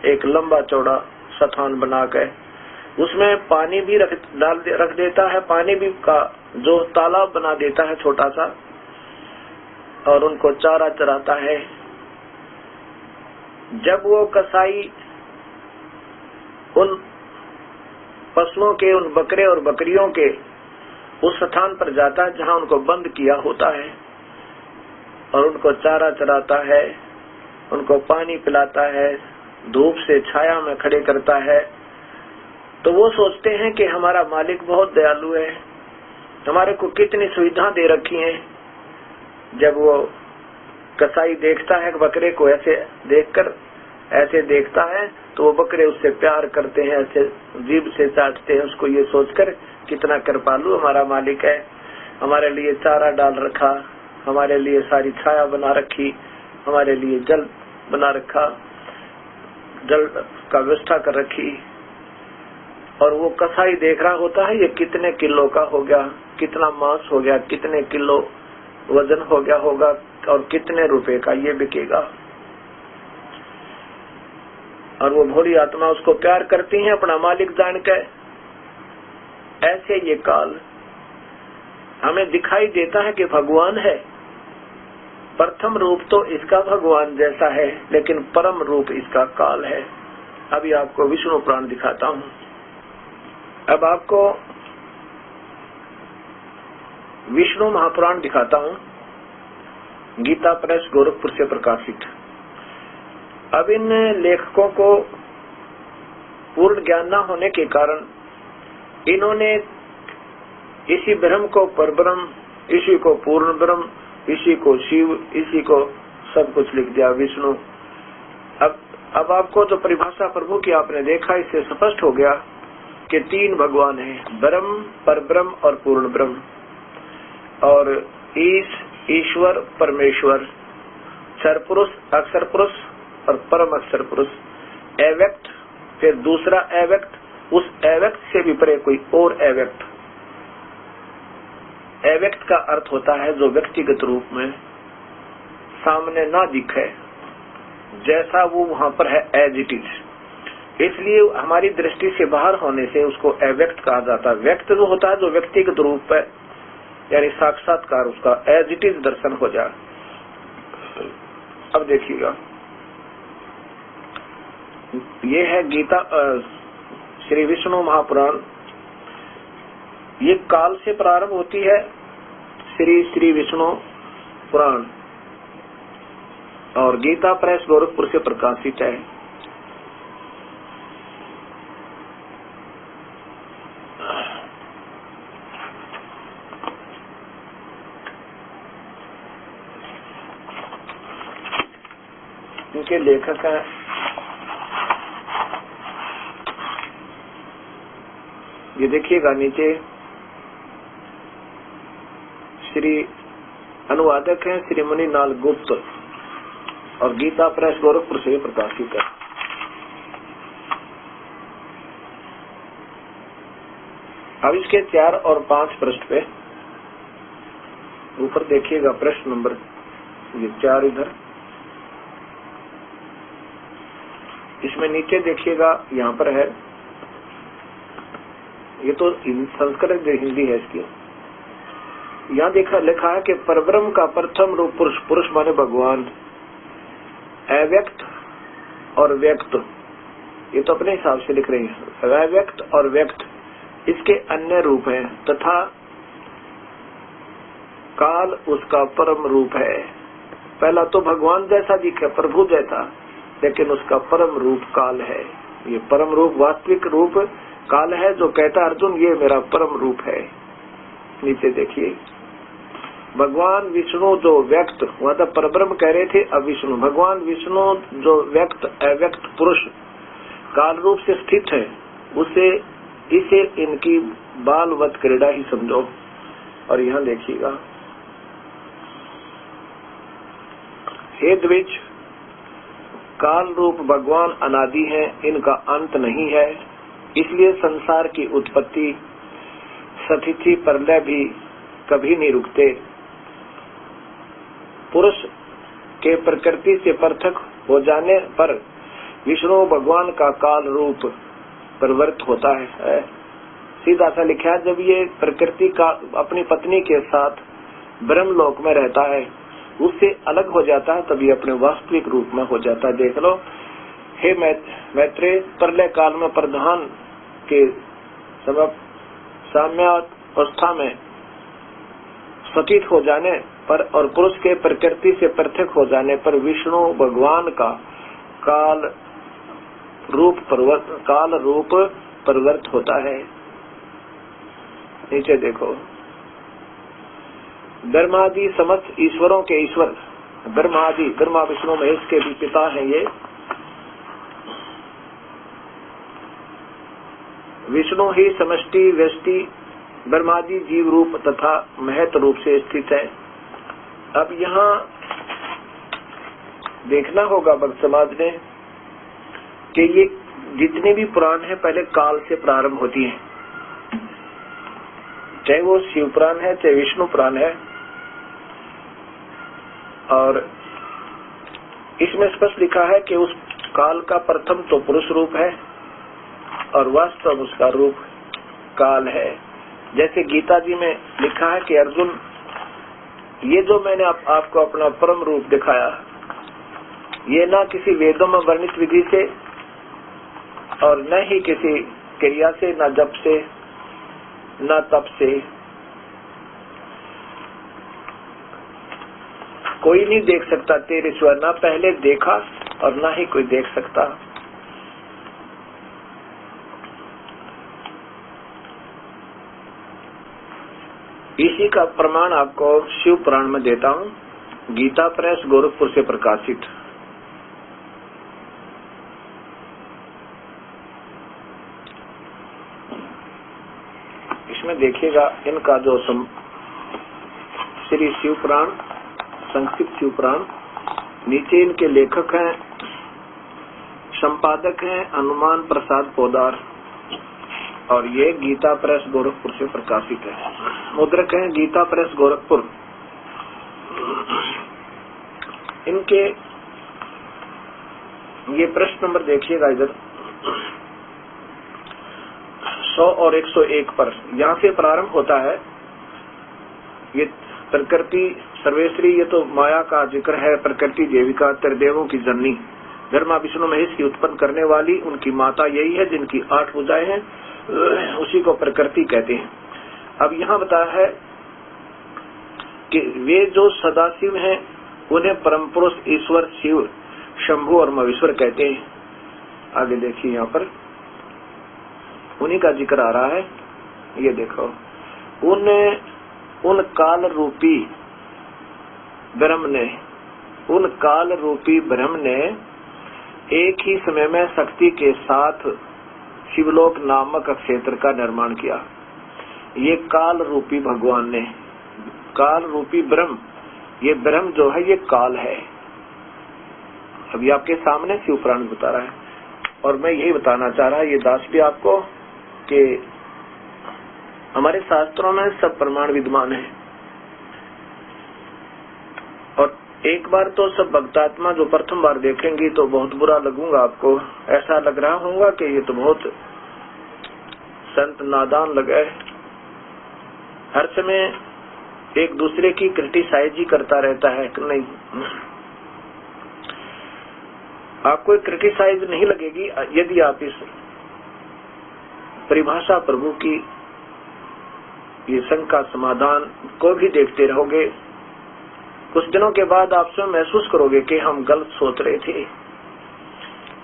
एक लंबा चौड़ा स्थान बनाकर उसमें पानी भी रख देता है, पानी भी का जो तालाब बना देता है छोटा सा, और उनको चारा चराता है। जब वो कसाई उन पशुओं के, उन बकरे और बकरियों के उस स्थान पर जाता है जहां उनको बंद किया होता है, और उनको चारा चराता है, उनको पानी पिलाता है, धूप से छाया में खड़े करता है, तो वो सोचते हैं कि हमारा मालिक बहुत दयालु है, हमारे को कितनी सुविधा दे रखी है। जब वो कसाई देखता है बकरे को ऐसे देखकर ऐसे देखता है, तो वो बकरे उससे प्यार करते हैं, ऐसे जीभ से चाटते हैं उसको, ये सोचकर कितना कृपालु हमारा मालिक है, हमारे लिए चारा डाल रखा, हमारे लिए सारी छाया बना रखी, हमारे लिए जल बना रखा, जल का व्यवस्था कर रखी। और वो कसाई देख रहा होता है ये कितने किलो का हो गया, कितना मांस हो गया, कितने किलो वजन हो गया होगा, और कितने रुपए का ये बिकेगा। और वो भोली आत्मा उसको प्यार करती है अपना मालिक जान के। ऐसे ये काल हमें दिखाई देता है कि भगवान है। प्रथम रूप तो इसका भगवान जैसा है, लेकिन परम रूप इसका काल है। अभी आपको विष्णु पुराण दिखाता हूँ। अब आपको विष्णु महापुराण दिखाता हूँ, गीता प्रेस गोरखपुर से प्रकाशित। अब इन लेखकों को पूर्ण ज्ञान न होने के कारण इन्होंने इसी ब्रह्म को परब्रह्म, इसी को पूर्ण ब्रह्म, इसी को शिव, इसी को सब कुछ लिख दिया विष्णु। अब आपको जो परिभाषा प्रभु की आपने देखा, इससे स्पष्ट हो गया कि 3 भगवान हैं, ब्रह्म, परब्रह्म और पूर्ण ब्रह्म। और ईश्वर, परमेश्वर, क्षर पुरुष, अक्षर पुरुष और परम अक्षर पुरुष, अव्यक्त, फिर दूसरा अव्यक्त, उस अव्यक्त से भी परे कोई और अव्यक्त। अव्यक्त का अर्थ होता है जो व्यक्तिगत रूप में सामने ना दिखे, जैसा वो वहां पर है एज इट इज। इसलिए हमारी दृष्टि से बाहर होने से उसको अव्यक्त कहा जाता है। व्यक्त जो होता है जो व्यक्तिगत रूप है, यानी साक्षात्कार उसका एज इट इज दर्शन हो जाए। अब देखिएगा, ये है गीता श्री विष्णु महापुराण। ये काल से प्रारंभ होती है, श्री विष्णु पुराण, और गीता प्रेस गोरखपुर से प्रकाशित है। इनके लेखक हैं ये देखिएगा नीचे, श्री अनुवादक हैं श्री मणिलाल गुप्त, और गीता प्रेस गोरखपुर से प्रकाशित है। अब इसके 4 और 5 पृष्ठ पे ऊपर देखिएगा प्रश्न नंबर ये 4 इधर, इसमें नीचे देखिएगा यहाँ पर है, ये तो संस्कृत हिंदी है इसकी। यहाँ लिखा है कि परब्रह्म का प्रथम रूप पुरुष, पुरुष माने भगवान, अव्यक्त और व्यक्त, ये तो अपने हिसाब से लिख रही है, अव्यक्त और व्यक्त इसके अन्य रूप हैं, तथा काल उसका परम रूप है। पहला तो भगवान जैसा दिखे, प्रभु जैसा, लेकिन उसका परम रूप काल है। ये परम रूप, वास्तविक रूप काल है, जो कहता अर्जुन ये मेरा परम रूप है। नीचे देखिए, भगवान विष्णु जो व्यक्त, वहां तक परब्रह्म कह रहे थे, अब विष्णु, भगवान विष्णु जो व्यक्त अव्यक्त पुरुष काल रूप से स्थित है, इसे इनकी बालवत क्रीड़ा ही समझो। और यहाँ देखिएगा, हे द्विज, काल रूप भगवान अनादि है, इनका अंत नहीं है, इसलिए संसार की उत्पत्ति, स्थिति, प्रलय भी कभी नहीं रुकते। पुरुष के प्रकृति से पृथक हो जाने पर विष्णु भगवान का काल रूप परिवर्तित होता है। सीधा सा लिखा है, जब ये प्रकृति का अपनी पत्नी के साथ ब्रह्मलोक में रहता है, उससे अलग हो जाता है, तभी अपने वास्तविक रूप में हो जाता है। देख लो, हे मैत्रेय, प्रलय काल में प्रधान के समय साम्यावस्था में स्थित हो जाने पर और पुरुष के प्रकृति से पृथक हो जाने पर विष्णु भगवान का काल रूप परिवर्तित होता है। नीचे देखो, ब्रह्मादि समस्त ईश्वरों के ईश्वर, ब्रह्मादि, ब्रह्मा विष्णु महेश के भी पिता हैं ये। विष्णु ही समष्टि, व्यष्टि, ब्रह्मादि जीव रूप तथा महत रूप से स्थित है। अब यहाँ देखना होगा भक्त समाज ने कि ये जितने भी पुराण है पहले काल से प्रारंभ होती है, चाहे वो शिव पुराण है चाहे विष्णु पुराण है। और इसमें स्पष्ट लिखा है कि उस काल का प्रथम तो पुरुष रूप है और वास्तव उसका रूप काल है। जैसे गीता जी में लिखा है कि अर्जुन, ये जो मैंने आपको अपना परम रूप दिखाया, ये ना किसी वेदों में वर्णित विधि से और न ही किसी क्रिया से, न जप से, न तप से, कोई नहीं देख सकता तेरे सिवा, ना पहले देखा और ना ही कोई देख सकता। इसी का प्रमाण आपको शिव पुराण में देता हूँ, गीता प्रेस गोरखपुर से प्रकाशित। इसमें देखिएगा इनका जो श्री शिव पुराण, संक्षिप्त शिव पुराण, नीचे इनके लेखक हैं, संपादक हैं हनुमान प्रसाद पोदार, और ये गीता प्रेस गोरखपुर से प्रकाशित है। मुद्रक हैं गीता प्रेस गोरखपुर। इनके ये प्रश्न नंबर देखिएगा इधर 100 और 101 पर, यहाँ से प्रारंभ होता है। ये प्रकृति सर्वेश्वरी, ये तो माया का जिक्र है। प्रकृति देविका, त्रिदेवों की जननी, ब्रह्मा विष्णु महेश की उत्पन्न करने वाली, उनकी माता यही है जिनकी 8 भुजाएं हैं, उसी को प्रकृति कहते हैं। अब यहाँ बताया है कि वे जो सदाशिव हैं उन्हें परम पुरुष ईश्वर शिव, शंभु और महेश्वर कहते हैं। आगे देखिए, यहाँ पर उन्हीं का जिक्र आ रहा है। ये देखो, उन काल रूपी ब्रह्म ने एक ही समय में शक्ति के साथ शिवलोक नामक क्षेत्र का निर्माण किया। ये काल रूपी भगवान ने, काल रूपी ब्रह्म, ये ब्रह्म जो है ये काल है। अभी आपके सामने शिव पुराण बता रहा है, और मैं यही बताना चाह रहा है ये दास भी आपको कि हमारे शास्त्रों में सब प्रमाण विद्यमान है। एक बार तो सब भक्तात्मा जो प्रथम बार देखेंगी तो बहुत बुरा लगूंगा आपको, ऐसा लग रहा होगा कि ये तो बहुत संत नादान लगे, हर समय एक दूसरे की क्रिटिसाइज ही करता रहता है कि नहीं। आपको क्रिटिसाइज नहीं लगेगी यदि आप इस परिभाषा प्रभु की ये शंका समाधान को भी देखते रहोगे। कुछ दिनों के बाद आप स्वयं महसूस करोगे कि हम गलत सोच रहे थे।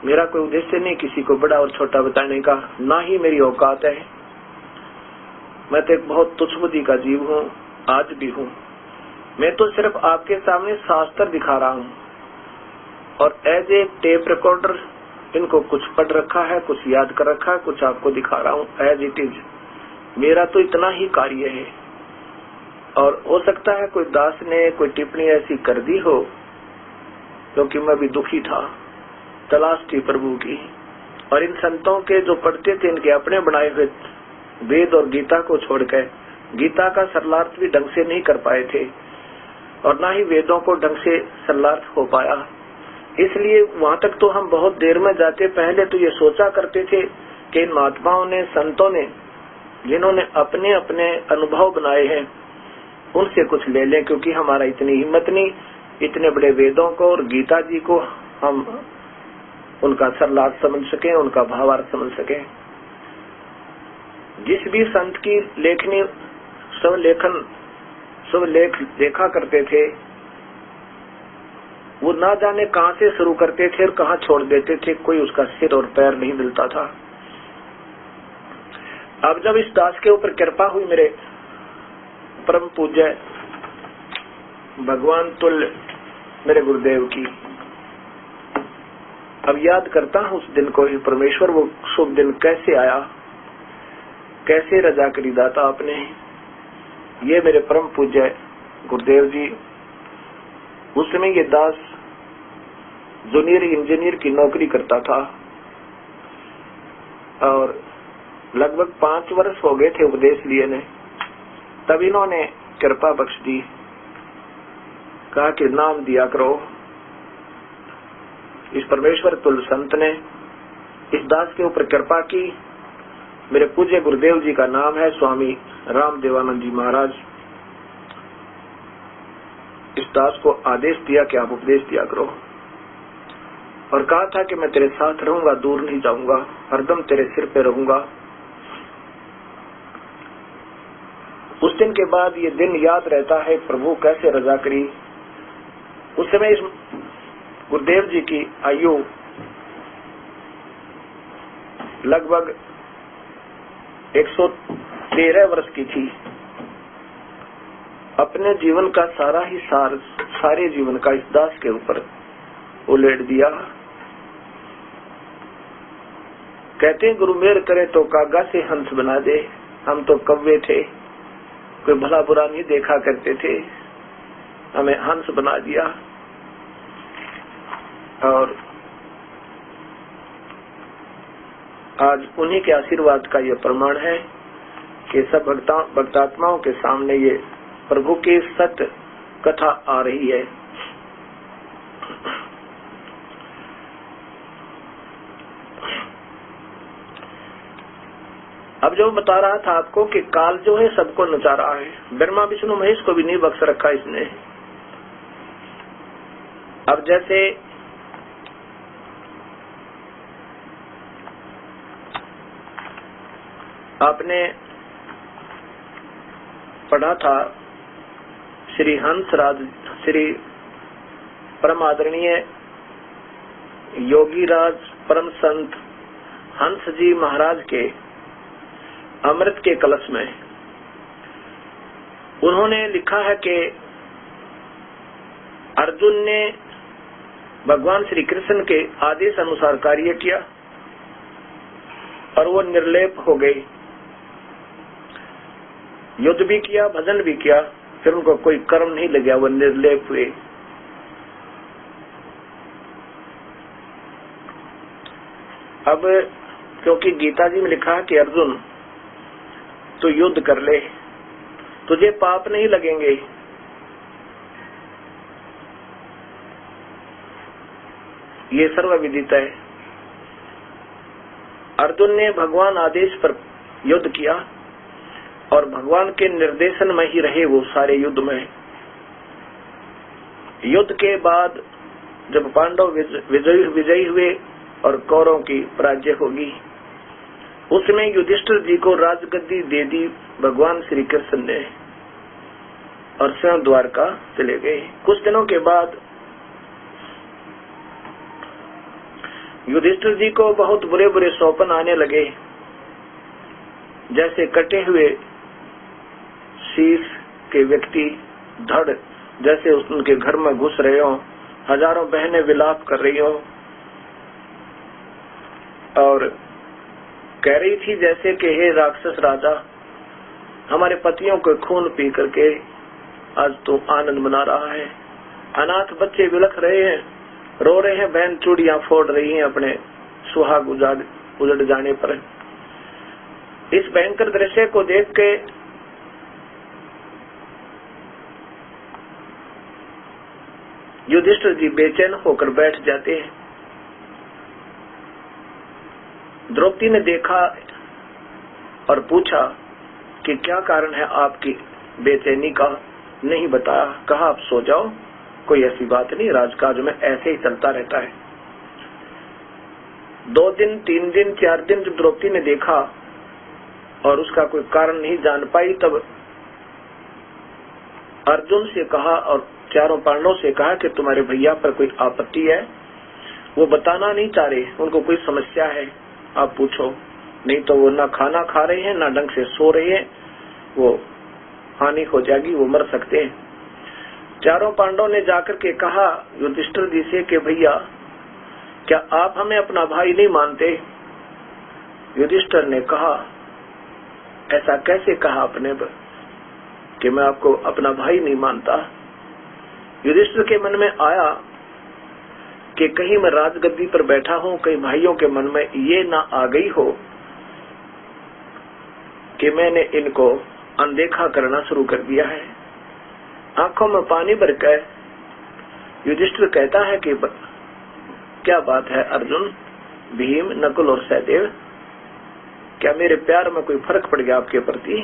मेरा कोई उद्देश्य नहीं किसी को बड़ा और छोटा बताने का, ना ही मेरी औकात है। मैं तो एक बहुत तुच्छ बुद्धि का जीव हूँ, आज भी हूँ। मैं तो सिर्फ आपके सामने शास्त्र दिखा रहा हूँ और एज ए टेप रिकॉर्डर इनको कुछ पढ़ रखा है, कुछ याद कर रखा है, कुछ आपको दिखा रहा हूँ एज इट इज। मेरा तो इतना ही कार्य है। और हो सकता है कोई दास ने कोई टिप्पणी ऐसी कर दी हो, क्योंकि मैं भी दुखी था, तलाश थी प्रभु की। और इन संतों के जो पढ़ते थे इनके अपने बनाए हुए वेद और गीता को छोड़कर गीता का सरलार्थ भी ढंग से नहीं कर पाए थे और ना ही वेदों को ढंग से सरलार्थ हो पाया। इसलिए वहां तक तो हम बहुत देर में जाते। पहले तो ये सोचा करते थे कि इन महात्माओं ने, संतों ने, जिन्होंने अपने अपने अनुभव बनाए हैं, उनसे कुछ ले लें, क्योंकि हमारा इतनी हिम्मत नहीं, इतने बड़े वेदों को और गीता जी को हम उनका सरलार्थ समझ सकें, उनका भावार्थ समझ सकें। जिस भी संत की लेखनी सब लेख देखा करते थे, वो ना जाने कहां से शुरू करते थे और कहां छोड़ देते थे, कोई उसका सिर और पैर नहीं मिलता था। अब जब इस दास के ऊपर कृपा हुई, मेरे परम पूज्य भगवान तुल्य मेरे गुरुदेव की, अब याद करता हूं उस दिन को ही। परमेश्वर वो शुभ दिन कैसे आया, कैसे रजा करी दाता आपने। ये मेरे परम पूज्य गुरुदेव जी, उस समय ये दास जूनियर इंजीनियर की नौकरी करता था और लगभग 5 वर्ष हो गए थे उपदेश लिए ने। तब इन्होंने कृपा बख्श दी, कहा कि नाम दिया करो। इस परमेश्वर तुल्य संत ने इस दास के ऊपर कृपा की। मेरे पूज्य गुरुदेव जी का नाम है स्वामी राम देवानंद जी महाराज। इस दास को आदेश दिया कि आप उपदेश दिया करो और कहा था कि मैं तेरे साथ रहूंगा, दूर नहीं जाऊंगा, हरदम तेरे सिर पे रहूंगा। उस दिन के बाद ये दिन याद रहता है, प्रभु कैसे रजा करी। उस समय इस गुरुदेव जी की आयु लगभग 113 वर्ष की थी। अपने जीवन का सारा ही सारे जीवन का इस दास के ऊपर उलेट दिया। कहते हैं गुरु मेहर करे तो कागा से हंस बना दे। हम तो कव्वे थे, कोई भला बुरा नहीं देखा करते थे, हमें हंस बना दिया। और आज उन्हीं के आशीर्वाद का ये प्रमाण है कि सब भक्तात्माओं के सामने ये प्रभु की सत्य कथा आ रही है। अब जो बता रहा था आपको कि काल जो है सबको नचा रहा है, ब्रह्मा विष्णु महेश को भी नहीं बख्श रखा इसने। अब जैसे आपने पढ़ा था, श्री हंसराज, श्री परम आदरणीय योगी राज परम संत हंस जी महाराज के अमृत के कलश में उन्होंने लिखा है कि अर्जुन ने भगवान श्री कृष्ण के आदेश अनुसार कार्य किया और वो निर्लेप हो गई। युद्ध भी किया, भजन भी किया, फिर उनको कोई कर्म नहीं लगा, वो निर्लेप हुए। अब क्योंकि गीता जी में लिखा है कि अर्जुन तो युद्ध कर ले, तुझे पाप नहीं लगेंगे। ये सर्वविदित है। अर्जुन ने भगवान आदेश पर युद्ध किया और भगवान के निर्देशन में ही रहे वो सारे युद्ध में। युद्ध के बाद जब पांडव विजयी हुए और कौरवों की पराजय होगी, उसमें युधिष्ठिर जी को राजगद्दी दे दी भगवान श्री कृष्ण ने और स्वयं द्वारका चले गए। कुछ दिनों के बाद युधिष्ठिर जी को बहुत बुरे बुरे स्वप्न आने लगे, जैसे कटे हुए शीश के व्यक्ति धड़ जैसे उनके घर में घुस रहे हो, हजारों बहनें विलाप कर रही हो और कह रही थी जैसे कि हे राक्षस राजा, हमारे पतियों के खून पी करके आज तो आनंद मना रहा है। अनाथ बच्चे विलख रहे हैं, रो रहे हैं, बहन चूड़ियां फोड़ रही हैं अपने सुहाग उजड़ जाने पर। इस भयंकर दृश्य को देख के युधिष्ठिर जी बेचैन होकर बैठ जाते हैं। द्रौपदी ने देखा और पूछा कि क्या कारण है आपकी बेचैनी का। नहीं बताया, कहा आप सो जाओ, कोई ऐसी बात नहीं, राजकाज में ऐसे ही चलता रहता है। 2 दिन 3 दिन 4 दिन जब द्रौपदी ने देखा और उसका कोई कारण नहीं जान पाई, तब अर्जुन से कहा और चारों पांडवों से कहा कि तुम्हारे भैया पर कोई आपत्ति है, वो बताना नहीं चाह रहे, उनको कोई समस्या है, आप पूछो, नहीं तो वो ना खाना खा रहे हैं ना ढंग से सो रहे हैं, वो हानि हो जाएगी, वो मर सकते हैं। चारों पांडवों ने जाकर के कहा युधिष्ठिर जी से कि भैया क्या आप हमें अपना भाई नहीं मानते। युधिष्ठिर ने कहा ऐसा कैसे कहा आपने कि मैं आपको अपना भाई नहीं मानता। युधिष्ठिर के मन में आया कि कहीं मैं राजगद्दी पर बैठा हूं, कहीं भाइयों के मन में ये ना आ गई हो कि मैंने इनको अनदेखा करना शुरू कर दिया है। आंखों में पानी भरकर युधिष्ठिर कहता है कि क्या बात है अर्जुन, भीम, नकुल और सहदेव, क्या मेरे प्यार में कोई फर्क पड़ गया आपके प्रति।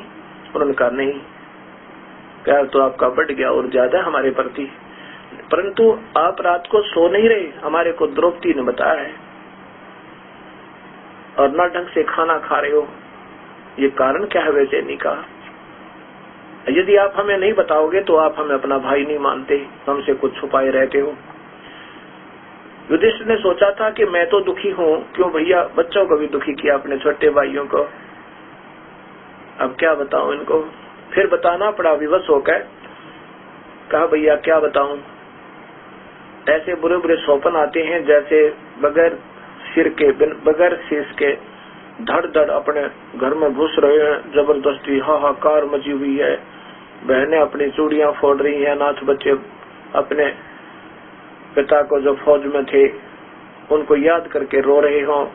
उन्होंने कहा नहीं, प्यार तो आपका बढ़ गया और ज्यादा हमारे प्रति, परंतु आप रात को सो नहीं रहे, हमारे को द्रौपदी ने बताया है, और ना ढंग से खाना खा रहे हो, ये कारण क्या है बेचैनी का। यदि आप हमें नहीं बताओगे तो आप हमें अपना भाई नहीं मानते, हमसे कुछ छुपाए रहते हो। युधिष्ठिर ने सोचा था कि मैं तो दुखी हूँ, क्यों भैया बच्चों को भी दुखी किया, अपने छोटे भाइयों को, अब क्या बताऊं इनको। फिर बताना पड़ा, विवश होकर कहा भैया क्या बताऊं, ऐसे बुरे बुरे स्वप्न आते हैं जैसे बगैर सिर के बगैर शीश के धड़ धड़ अपने घर में घुस रहे हैं, जबरदस्ती हाहाकार मची हुई है, बहनें अपनी चूड़ियां फोड़ रही हैं, अनाथ बच्चे अपने पिता को जो फौज में थे उनको याद करके रो रहे हों,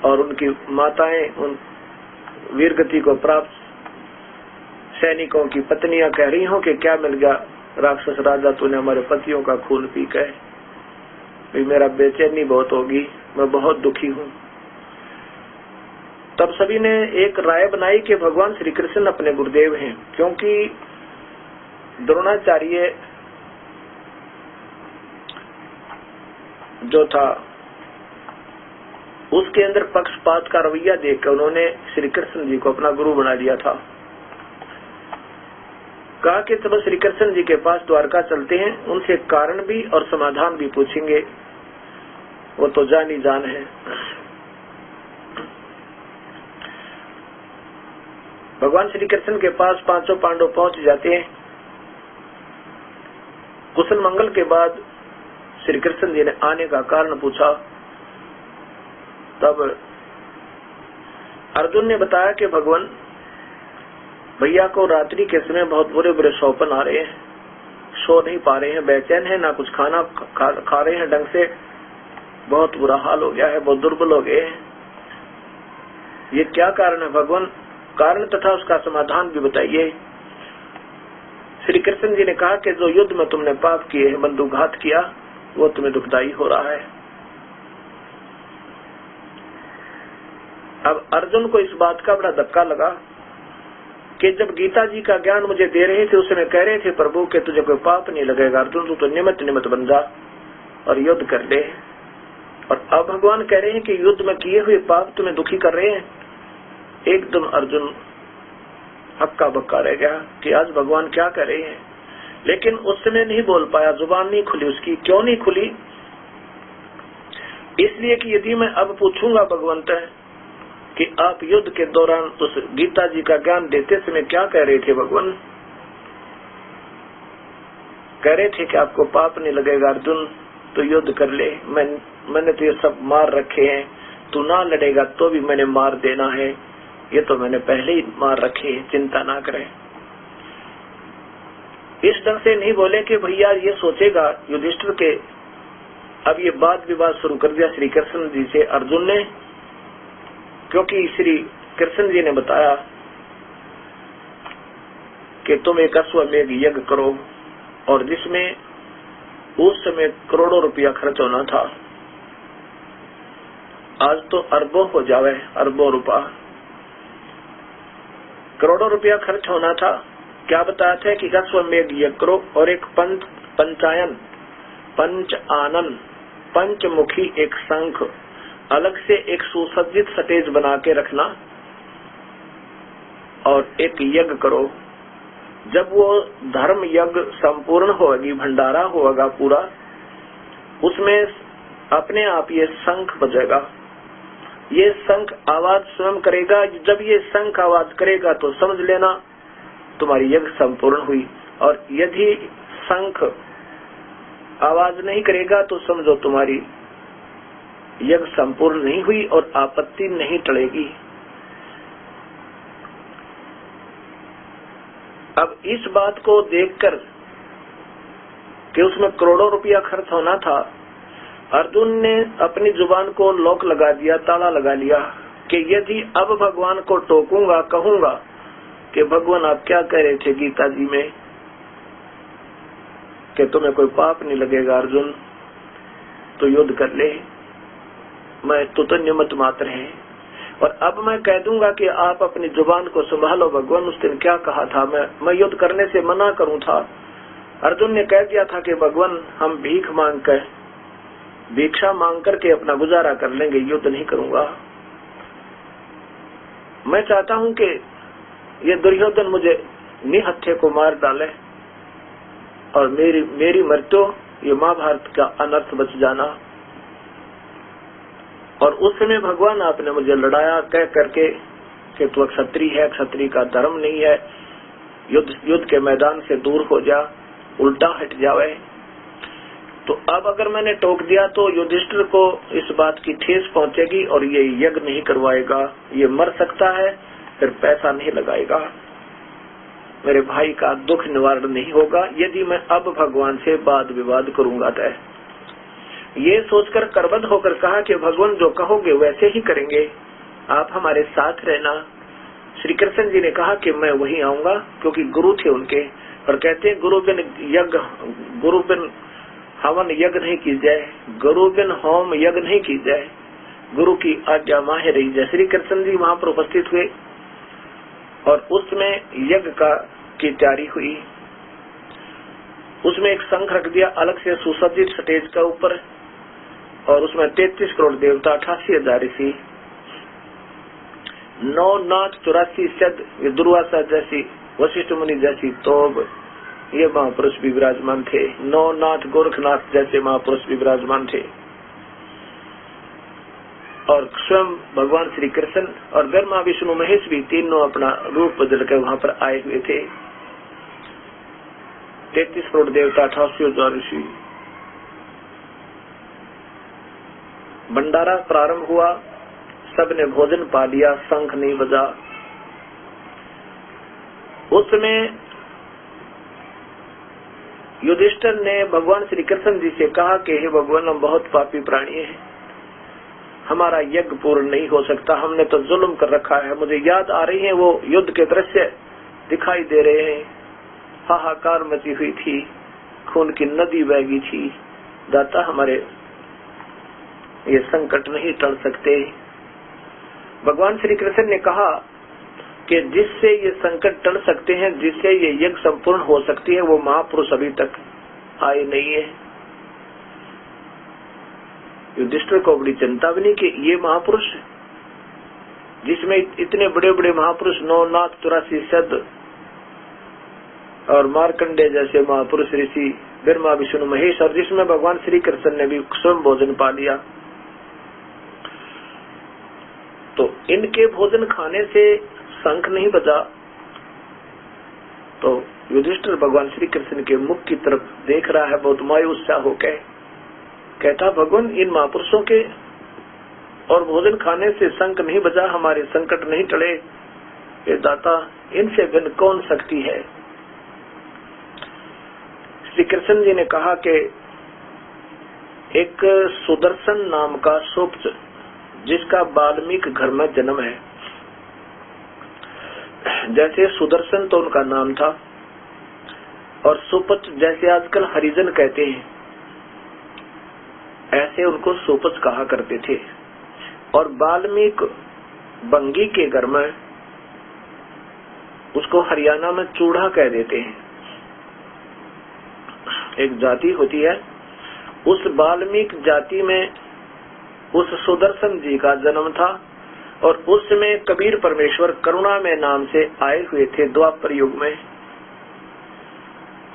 और उनकी माताएं उन वीरगति को प्राप्त सैनिकों की पत्नियां कह रही हों कि क्या मिल गया राक्षस राजा, तूने हमारे पतियों का खून पी गए, मेरा बेचैनी बहुत होगी, मैं बहुत दुखी हूँ। तब सभी ने एक राय बनाई कि भगवान श्री कृष्ण अपने गुरुदेव हैं, क्योंकि द्रोणाचार्य जो था उसके अंदर पक्षपात का रवैया देखकर उन्होंने श्री कृष्ण जी को अपना गुरु बना लिया था। कहा कि तब श्री कृष्ण जी के पास द्वारका चलते हैं, उनसे कारण भी और समाधान भी पूछेंगे, वो तो जान ही जान है। भगवान श्री कृष्ण के पास पांचों पांडव पहुंच जाते हैं। कुशल मंगल के बाद श्री कृष्ण जी ने आने का कारण पूछा। तब अर्जुन ने बताया कि भगवान भैया को रात्रि के समय बहुत बुरे बुरे स्वप्न आ रहे हैं, सो नहीं पा रहे हैं, बेचैन है, ना कुछ खाना खा रहे हैं ढंग से, बहुत बुरा हाल हो गया है, बहुत दुर्बल हो गए हैं। ये क्या कारण है भगवान, कारण तथा उसका समाधान भी बताइए। श्री कृष्ण जी ने कहा कि जो युद्ध में तुमने पाप किए हैं, बंधुघात किया, वो तुम्हें दुखदाई हो रहा है। अब अर्जुन को इस बात का बड़ा धक्का लगा कि जब गीता जी का ज्ञान मुझे दे रहे थे, उसमें कह रहे थे प्रभु के तुझे कोई पाप नहीं लगेगा अर्जुन, तू तो निमित्त बन जा और युद्ध कर ले। और अब भगवान कह रहे हैं कि युद्ध में किए हुए पाप तुम्हें दुखी कर रहे हैं। एकदम अर्जुन हक्का बक्का रह गया कि आज भगवान क्या कह रहे हैं, लेकिन उस समय नहीं बोल पाया, जुबान नहीं खुली उसकी। क्यों नहीं खुली? इसलिए कि यदि मैं अब पूछूंगा भगवंत कि आप युद्ध के दौरान उस गीता जी का ज्ञान देते समय क्या कह रहे थे भगवान? कह रहे थे कि आपको पाप नहीं लगेगा अर्जुन, तो युद्ध कर ले, मैंने तो ये सब मार रखे हैं, तू ना लड़ेगा तो भी मैंने मार देना है, ये तो मैंने पहले ही मार रखे, चिंता ना करें। इस ढंग से नहीं बोले कि भैया ये सोचेगा युधिष्ठिर के। अब ये वाद विवाद शुरू कर दिया श्री कृष्ण जी से अर्जुन ने, क्योंकि श्री कृष्ण जी ने बताया कि तुम एक अश्वमेध यज्ञ करो, और जिसमें उस समय करोड़ों रुपया खर्च होना था, आज तो अरबों हो जावे, अरबों रुपया, करोड़ों रुपया खर्च होना था। क्या बताया था कि अश्वमेध यज्ञ करो और एक पंचायन, पंच आनन, पंचमुखी एक शंख, अलग से एक सुसज्जित स्टेज बना के रखना और एक यज्ञ करो। जब वो धर्म यज्ञ संपूर्ण होगी, भंडारा होगा पूरा, उसमें अपने आप ये शंख बजेगा। ये शंख आवाज स्वयं करेगा। जब ये शंख आवाज करेगा तो समझ लेना तुम्हारी यज्ञ संपूर्ण हुई, और यदि शंख आवाज नहीं करेगा तो समझो तुम्हारी यज्ञ संपूर्ण नहीं हुई और आपत्ति नहीं टलेगी। अब इस बात को देखकर कि उसमें करोड़ों रुपया खर्च होना था, अर्जुन ने अपनी जुबान को लॉक लगा दिया, ताला लगा लिया कि यदि अब भगवान को टोकूंगा, कहूंगा कि भगवान आप क्या कह रहे थे गीता जी में कि तुम्हें कोई पाप नहीं लगेगा अर्जुन, तो युद्ध कर ले, मैं तो निमित्त मात्र है। और अब मैं कह दूंगा कि आप अपनी जुबान को संभालो, भगवान उस दिन क्या कहा था, मैं युद्ध करने से मना करूं था। अर्जुन ने कह दिया था कि भगवान हम भिक्षा मांग करके अपना गुजारा कर लेंगे, युद्ध नहीं करूंगा। मैं चाहता हूं कि ये दुर्योधन मुझे निहत्थे को मार डाले और मेरी मृत्यु, ये महाभारत का अनर्थ बच जाना। और उस समय भगवान आपने मुझे लड़ाया कह करके कि तू क्षत्रिय है, क्षत्रिय का धर्म नहीं है, युद्ध के मैदान से दूर हो जा, उल्टा हट जावे। तो अब अगर मैंने टोक दिया तो युधिष्ठिर को इस बात की ठेस पहुंचेगी और ये यज्ञ नहीं करवाएगा, ये मर सकता है, फिर पैसा नहीं लगाएगा, मेरे भाई का दुख निवारण नहीं होगा यदि मैं अब भगवान से वाद विवाद करूंगा। तय ये सोचकर करबद्ध होकर कहा कि भगवान जो कहोगे वैसे ही करेंगे, आप हमारे साथ रहना। श्री कृष्ण जी ने कहा कि मैं वहीं आऊंगा, क्योंकि गुरु थे उनके, और कहते हैं गुरु बिन हवन यज्ञ नहीं की जाए, गुरु बिन होम यज्ञ नहीं की जाए, गुरु की आज्ञा माहे रही जाए। श्री कृष्ण जी वहां पर उपस्थित हुए और उसमें यज्ञ की तैयारी हुई। उसमें एक शंख रख दिया अलग से सुसज्जित स्टेज का ऊपर, और उसमें 33 करोड़ देवता, 88,000 ऋषि, 9 नाथ 84 सद, दुर्वासा जैसी, वशिष्ठ मुनि जैसी तोब, ये महापुरुष भी विराजमान थे। 9 नाथ गोरखनाथ जैसे महापुरुष भी विराजमान थे, और स्वयं भगवान श्री कृष्ण और ब्रह्मा विष्णु महेश भी तीनों अपना रूप बदल कर वहां पर आए हुए थे। 33 करोड़ देवता, 88,000 ऋषि। भंडारा प्रारंभ हुआ, सबने भोजन पा लिया, शंख नहीं बजा। उसमें युधिष्ठिर ने भगवान श्री कृष्ण जी से कहा कि हे भगवान, हम बहुत पापी प्राणी हैं, हमारा यज्ञ पूर्ण नहीं हो सकता, हमने तो जुल्म कर रखा है। मुझे याद आ रही है वो युद्ध के दृश्य दिखाई दे रहे हैं, हाहाकार मची हुई थी, खून की नदी बहगी थी, दाता हमारे ये संकट नहीं टल सकते। भगवान श्री कृष्ण ने कहा कि जिससे ये संकट टल सकते हैं, जिससे ये यज्ञ संपूर्ण हो सकती है, वो महापुरुष अभी तक आए नहीं है। युधिष्ठिर को बड़ी चिंता बनी कि ये महापुरुष जिसमें इतने बड़े बड़े महापुरुष 9 लाख 84 सद और मार्कंडे जैसे महापुरुष ऋषि, ब्रह्मा विष्णु महेश, और जिसमें भगवान श्री कृष्ण ने भी स्वयं भोजन पा लिया, तो इनके भोजन खाने से शंख नहीं बजा। तो युधिष्ठिर भगवान श्री कृष्ण के मुख की तरफ देख रहा है बहुत मायूस सा होकर, कहता भगवान इन महापुरुषों के और भोजन खाने से शंख नहीं बजा, हमारे संकट नहीं टले, ये दाता इनसे भिन्न कौन शक्ति है। श्री कृष्ण जी ने कहा कि एक सुदर्शन नाम का सुप्त, जिसका वाल्मीकि घर में जन्म है, जैसे सुदर्शन तो उनका नाम था, और सुपच जैसे आजकल हरिजन कहते हैं, ऐसे उनको सुपच कहा करते थे। और वाल्मीकि बंगी के घर में, उसको हरियाणा में चूड़ा कह देते हैं, एक जाति होती है, उस वाल्मीकि जाति में उस सुदर्शन जी का जन्म था। और उसमें कबीर परमेश्वर करुणा में नाम से आए हुए थे द्वापर युग में,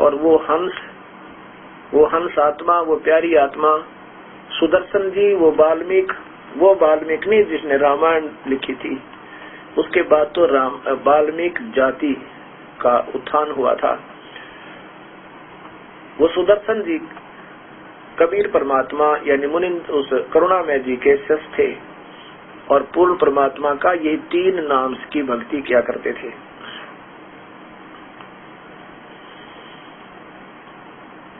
और वो हंस आत्मा, वो प्यारी आत्मा सुदर्शन जी, वो वाल्मीकि नहीं जिसने रामायण लिखी थी, उसके बाद तो वाल्मीकि जाति का उत्थान हुआ था। वो सुदर्शन जी कबीर परमात्मा यानी मुनिंद उस करुणामय जी के शिष्य थे, और पूर्ण परमात्मा का ये 3 नाम की भक्ति किया करते थे।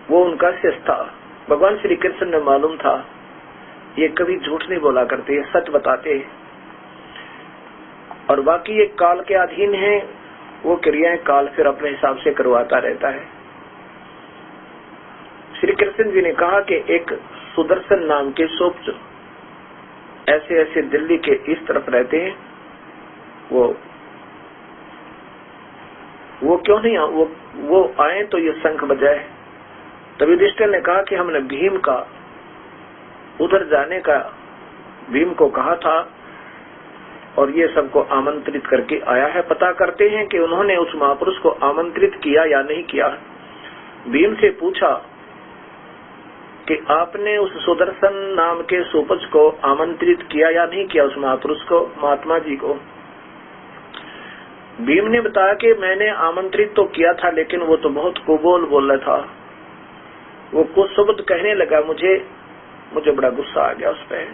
वो उनका शिष्य था। भगवान श्री कृष्ण ने मालूम था ये कभी झूठ नहीं बोला करते, सच बताते, और बाकी ये काल के अधीन है, वो क्रियाएं काल फिर अपने हिसाब से करवाता रहता है। श्री कृष्ण जी ने कहा कि एक सुदर्शन नाम के सुप्त ऐसे ऐसे दिल्ली के इस तरफ रहते हैं, वो क्यों नहीं वो आए तो ये शंख बजाए। तब युधिष्ठिर ने कहा कि हमने भीम का उधर जाने का भीम को कहा था, और ये सबको आमंत्रित करके आया है, पता करते हैं कि उन्होंने उस महापुरुष को आमंत्रित किया या नहीं किया। भीम से पूछा कि आपने उस सुदर्शन नाम के सुपच को आमंत्रित किया या नहीं किया, उस महापुरुष को, महात्मा जी को। भीम ने बताया कि मैंने आमंत्रित तो किया था, लेकिन वो तो बहुत कुबोल बोल रहा था, वो कुछ शब्द कहने लगा, मुझे बड़ा गुस्सा आ गया उस पर।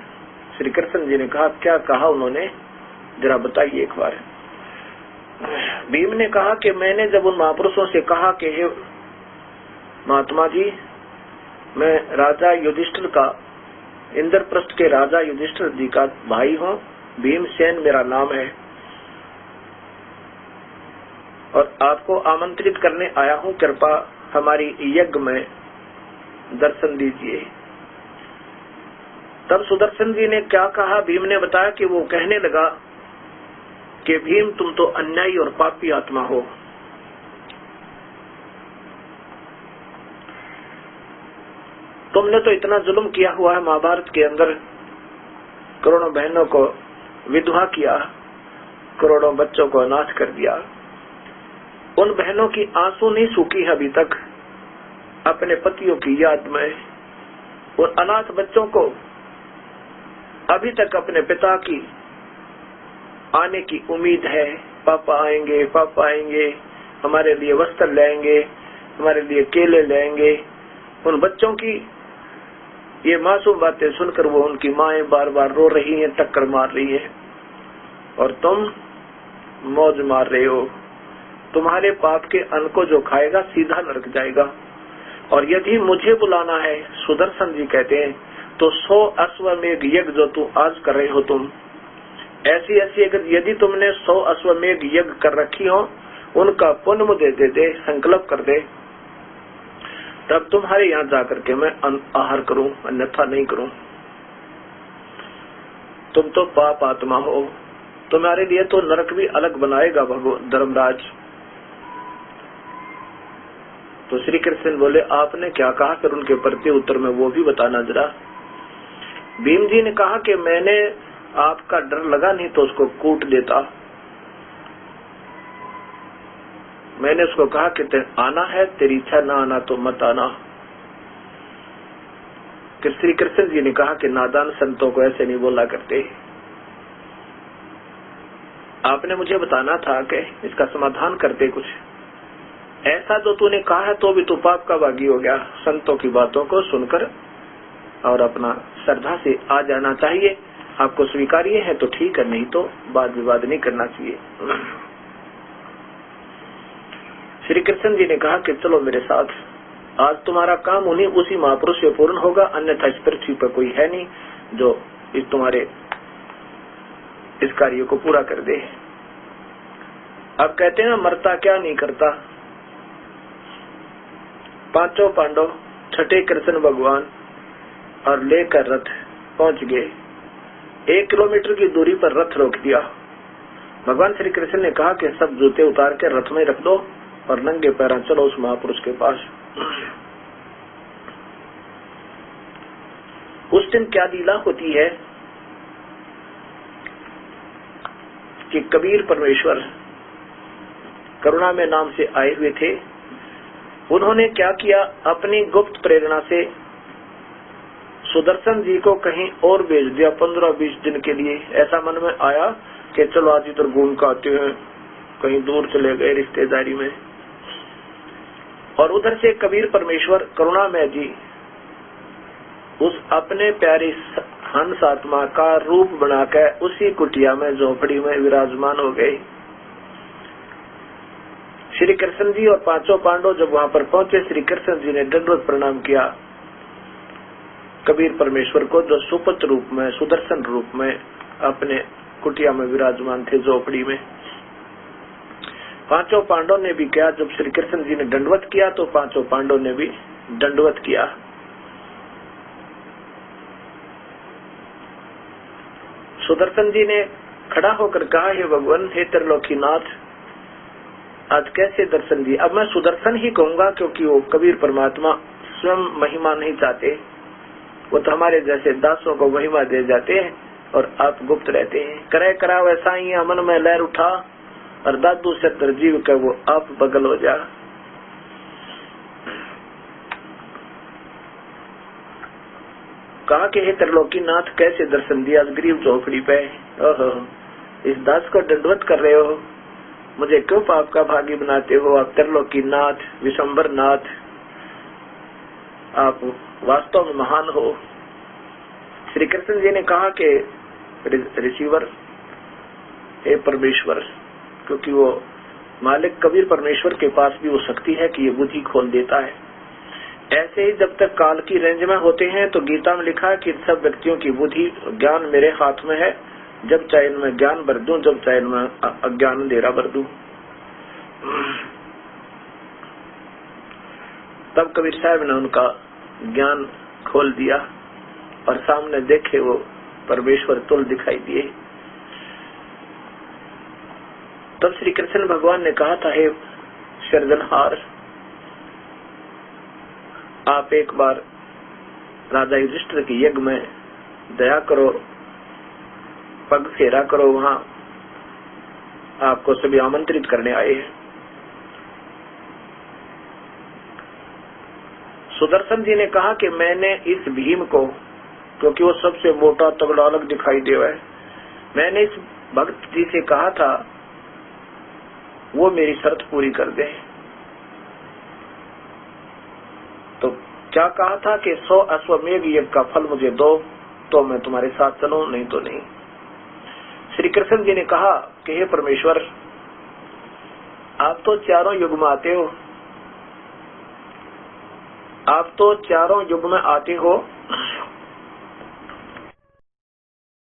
श्री कृष्ण जी ने कहा क्या कहा उन्होंने, जरा बताइए एक बार। भीम ने कहा कि मैंने जब उन महापुरुषों से कहा कि हे महात्मा जी, मैं राजा युधिष्ठिर का, इंद्रप्रस्थ के राजा युधिष्ठिर जी का भाई हूँ, भीमसेन मेरा नाम है, और आपको आमंत्रित करने आया हूँ, कृपा हमारी यज्ञ में दर्शन दीजिए। तब सुदर्शन जी ने क्या कहा, भीम ने बताया कि वो कहने लगा कि भीम तुम तो अन्यायी और पापी आत्मा हो, तुमने तो इतना जुल्म किया हुआ है महाभारत के अंदर, करोड़ों बहनों को विधवा किया, करोड़ों बच्चों को अनाथ कर दिया, उन बहनों की आंसू नहीं सूखी है अभी तक अपने पतियों की याद में, और अनाथ बच्चों को अभी तक अपने पिता की आने की उम्मीद है, पापा आएंगे, हमारे लिए वस्त्र लाएंगे, हमारे लिए केले लाएंगे। उन बच्चों की ये मासूम बातें सुनकर वो उनकी माएं बार बार रो रही हैं, टक्कर मार रही है, और तुम मौज मार रहे हो। तुम्हारे पाप के अन्न को जो खाएगा सीधा नरक जाएगा। और यदि मुझे बुलाना है, सुदर्शन जी कहते हैं, तो 100 अश्वमेघ यज्ञ जो तू आज कर रहे हो तुम, ऐसी यदि तुमने 100 अश्वमेघ यज्ञ कर रखी हो, उनका पुण्य मुझे दे दे, संकल्प कर दे, तब तुम्हारे यहाँ जाकर के मैं आहार करूं, अन्यथा नहीं करूं। तुम तो पाप आत्मा हो, तुम्हारे लिए तो नरक भी अलग बनाएगा भगवान धर्मराज। तो श्री कृष्ण बोले आपने क्या कहा, फिर उनके प्रति उत्तर में वो भी बताना जरा। भीम जी ने कहा कि मैंने आपका डर लगा नहीं तो उसको कूट देता। मैंने उसको कहा कि आना है, तेरी इच्छा ना आना तो मत आना। फिर श्री कृष्ण जी ने कहा कि नादान संतों को ऐसे नहीं बोला करते, आपने मुझे बताना था कि इसका समाधान करते कुछ। ऐसा जो तूने कहा है तो भी तू पाप का भागी हो गया। संतों की बातों को सुनकर और अपना श्रद्धा से आ जाना चाहिए। आपको स्वीकार्य है तो ठीक है, नहीं तो वाद विवाद नहीं करना चाहिए। श्री कृष्ण जी ने कहा कि चलो मेरे साथ, आज तुम्हारा काम उन्हीं उसी महापुरुष से पूर्ण होगा, अन्यथा इस पृथ्वी पर कोई है नहीं जो इस तुम्हारे इस कार्य को पूरा कर दे। अब कहते हैं मरता क्या नहीं करता। पांचों पांडव, छठे कृष्ण भगवान और लेकर रथ पहुंच गए। 1 किलोमीटर की दूरी पर रथ रोक दिया। भगवान श्री कृष्ण ने कहा कि सब जूते उतार के रथ में रख दो और नंगे पैर चलो उस महापुरुष के पास। उस दिन क्या लीला होती है कि कबीर परमेश्वर करुणा में नाम से आए हुए थे। उन्होंने क्या किया, अपनी गुप्त प्रेरणा से सुदर्शन जी को कहीं और भेज दिया 15-20 दिन के लिए। ऐसा मन में आया कि चलो आज इधर घूम के आते हैं, कहीं दूर चले गए रिश्तेदारी में। और उधर से कबीर परमेश्वर करुणामय जी उस अपने प्यारी हंस आत्मा का रूप बनाकर उसी कुटिया में झोपड़ी में विराजमान हो गए। श्री कृष्ण जी और पांचों पांडव जब वहां पर पहुंचे, श्री कृष्ण जी ने दंडवत प्रणाम किया कबीर परमेश्वर को, जो सुपत्र रूप में सुदर्शन रूप में अपने कुटिया में विराजमान थे झोपड़ी में। पांचों पांडव ने भी किया। जब श्री कृष्ण जी ने दंडवत किया तो पांचों पांडव ने भी दंडवत किया। सुदर्शन जी ने खड़ा होकर कहा, हे भगवान, हे त्रिलोकीनाथ, आज कैसे दर्शन दिए। अब मैं सुदर्शन ही कहूंगा क्योंकि वो कबीर परमात्मा स्वयं महिमा नहीं चाहते, वो तो हमारे जैसे दासों को महिमा दे जाते हैं और आप गुप्त रहते हैं। करे करा वैसा ही अमन में लहर उठा और दादू से तरजीव का वो आप बगल हो जा। कहा कि हे त्रिलोकीनाथ, कैसे दर्शन दिया गरीब झोपड़ी पे। ओहो, इस दास को दंडवत कर रहे हो, मुझे क्यों पाप का भागी बनाते हो। आप त्रिलोकीनाथ, विशंबर नाथ, आप वास्तव में महान हो। श्री कृष्ण जी ने कहा कि रिसीवर, हे परमेश्वर, क्योंकि वो मालिक कबीर परमेश्वर के पास भी वो शक्ति है कि ये बुद्धि खोल देता है। ऐसे ही जब तक काल की रेंज में होते हैं तो गीता में लिखा है कि सब व्यक्तियों की बुद्धि ज्ञान मेरे हाथ में है, जब चाहे इनमें ज्ञान भर दूं, जब चाहे इनमें अज्ञान अंधेरा भर दूं। तब कबीर साहब ने उनका ज्ञान खोल दिया और सामने देखे वो परमेश्वर तुल दिखाई दिए। तब श्री कृष्ण भगवान ने कहा था, हे सृजनहार, आप एक बार राजा युधिष्ठिर के यज्ञ में दया करो, पग फेरा करो, वहां आपको सभी आमंत्रित करने आए हैं। सुदर्शन जी ने कहा कि मैंने इस भीम को, क्योंकि वो सबसे मोटा तगड़ा अलग दिखाई दे रहा है, मैंने इस भक्त जी से कहा था वो मेरी शर्त पूरी कर दे। तो क्या कहा था कि 100 अश्वमेध यज्ञ का फल मुझे दो तो मैं तुम्हारे साथ चलूं, नहीं तो नहीं। श्री कृष्ण जी ने कहा कि हे परमेश्वर, आप तो चारों युग में आते हो, आप तो चारों युग में आते हो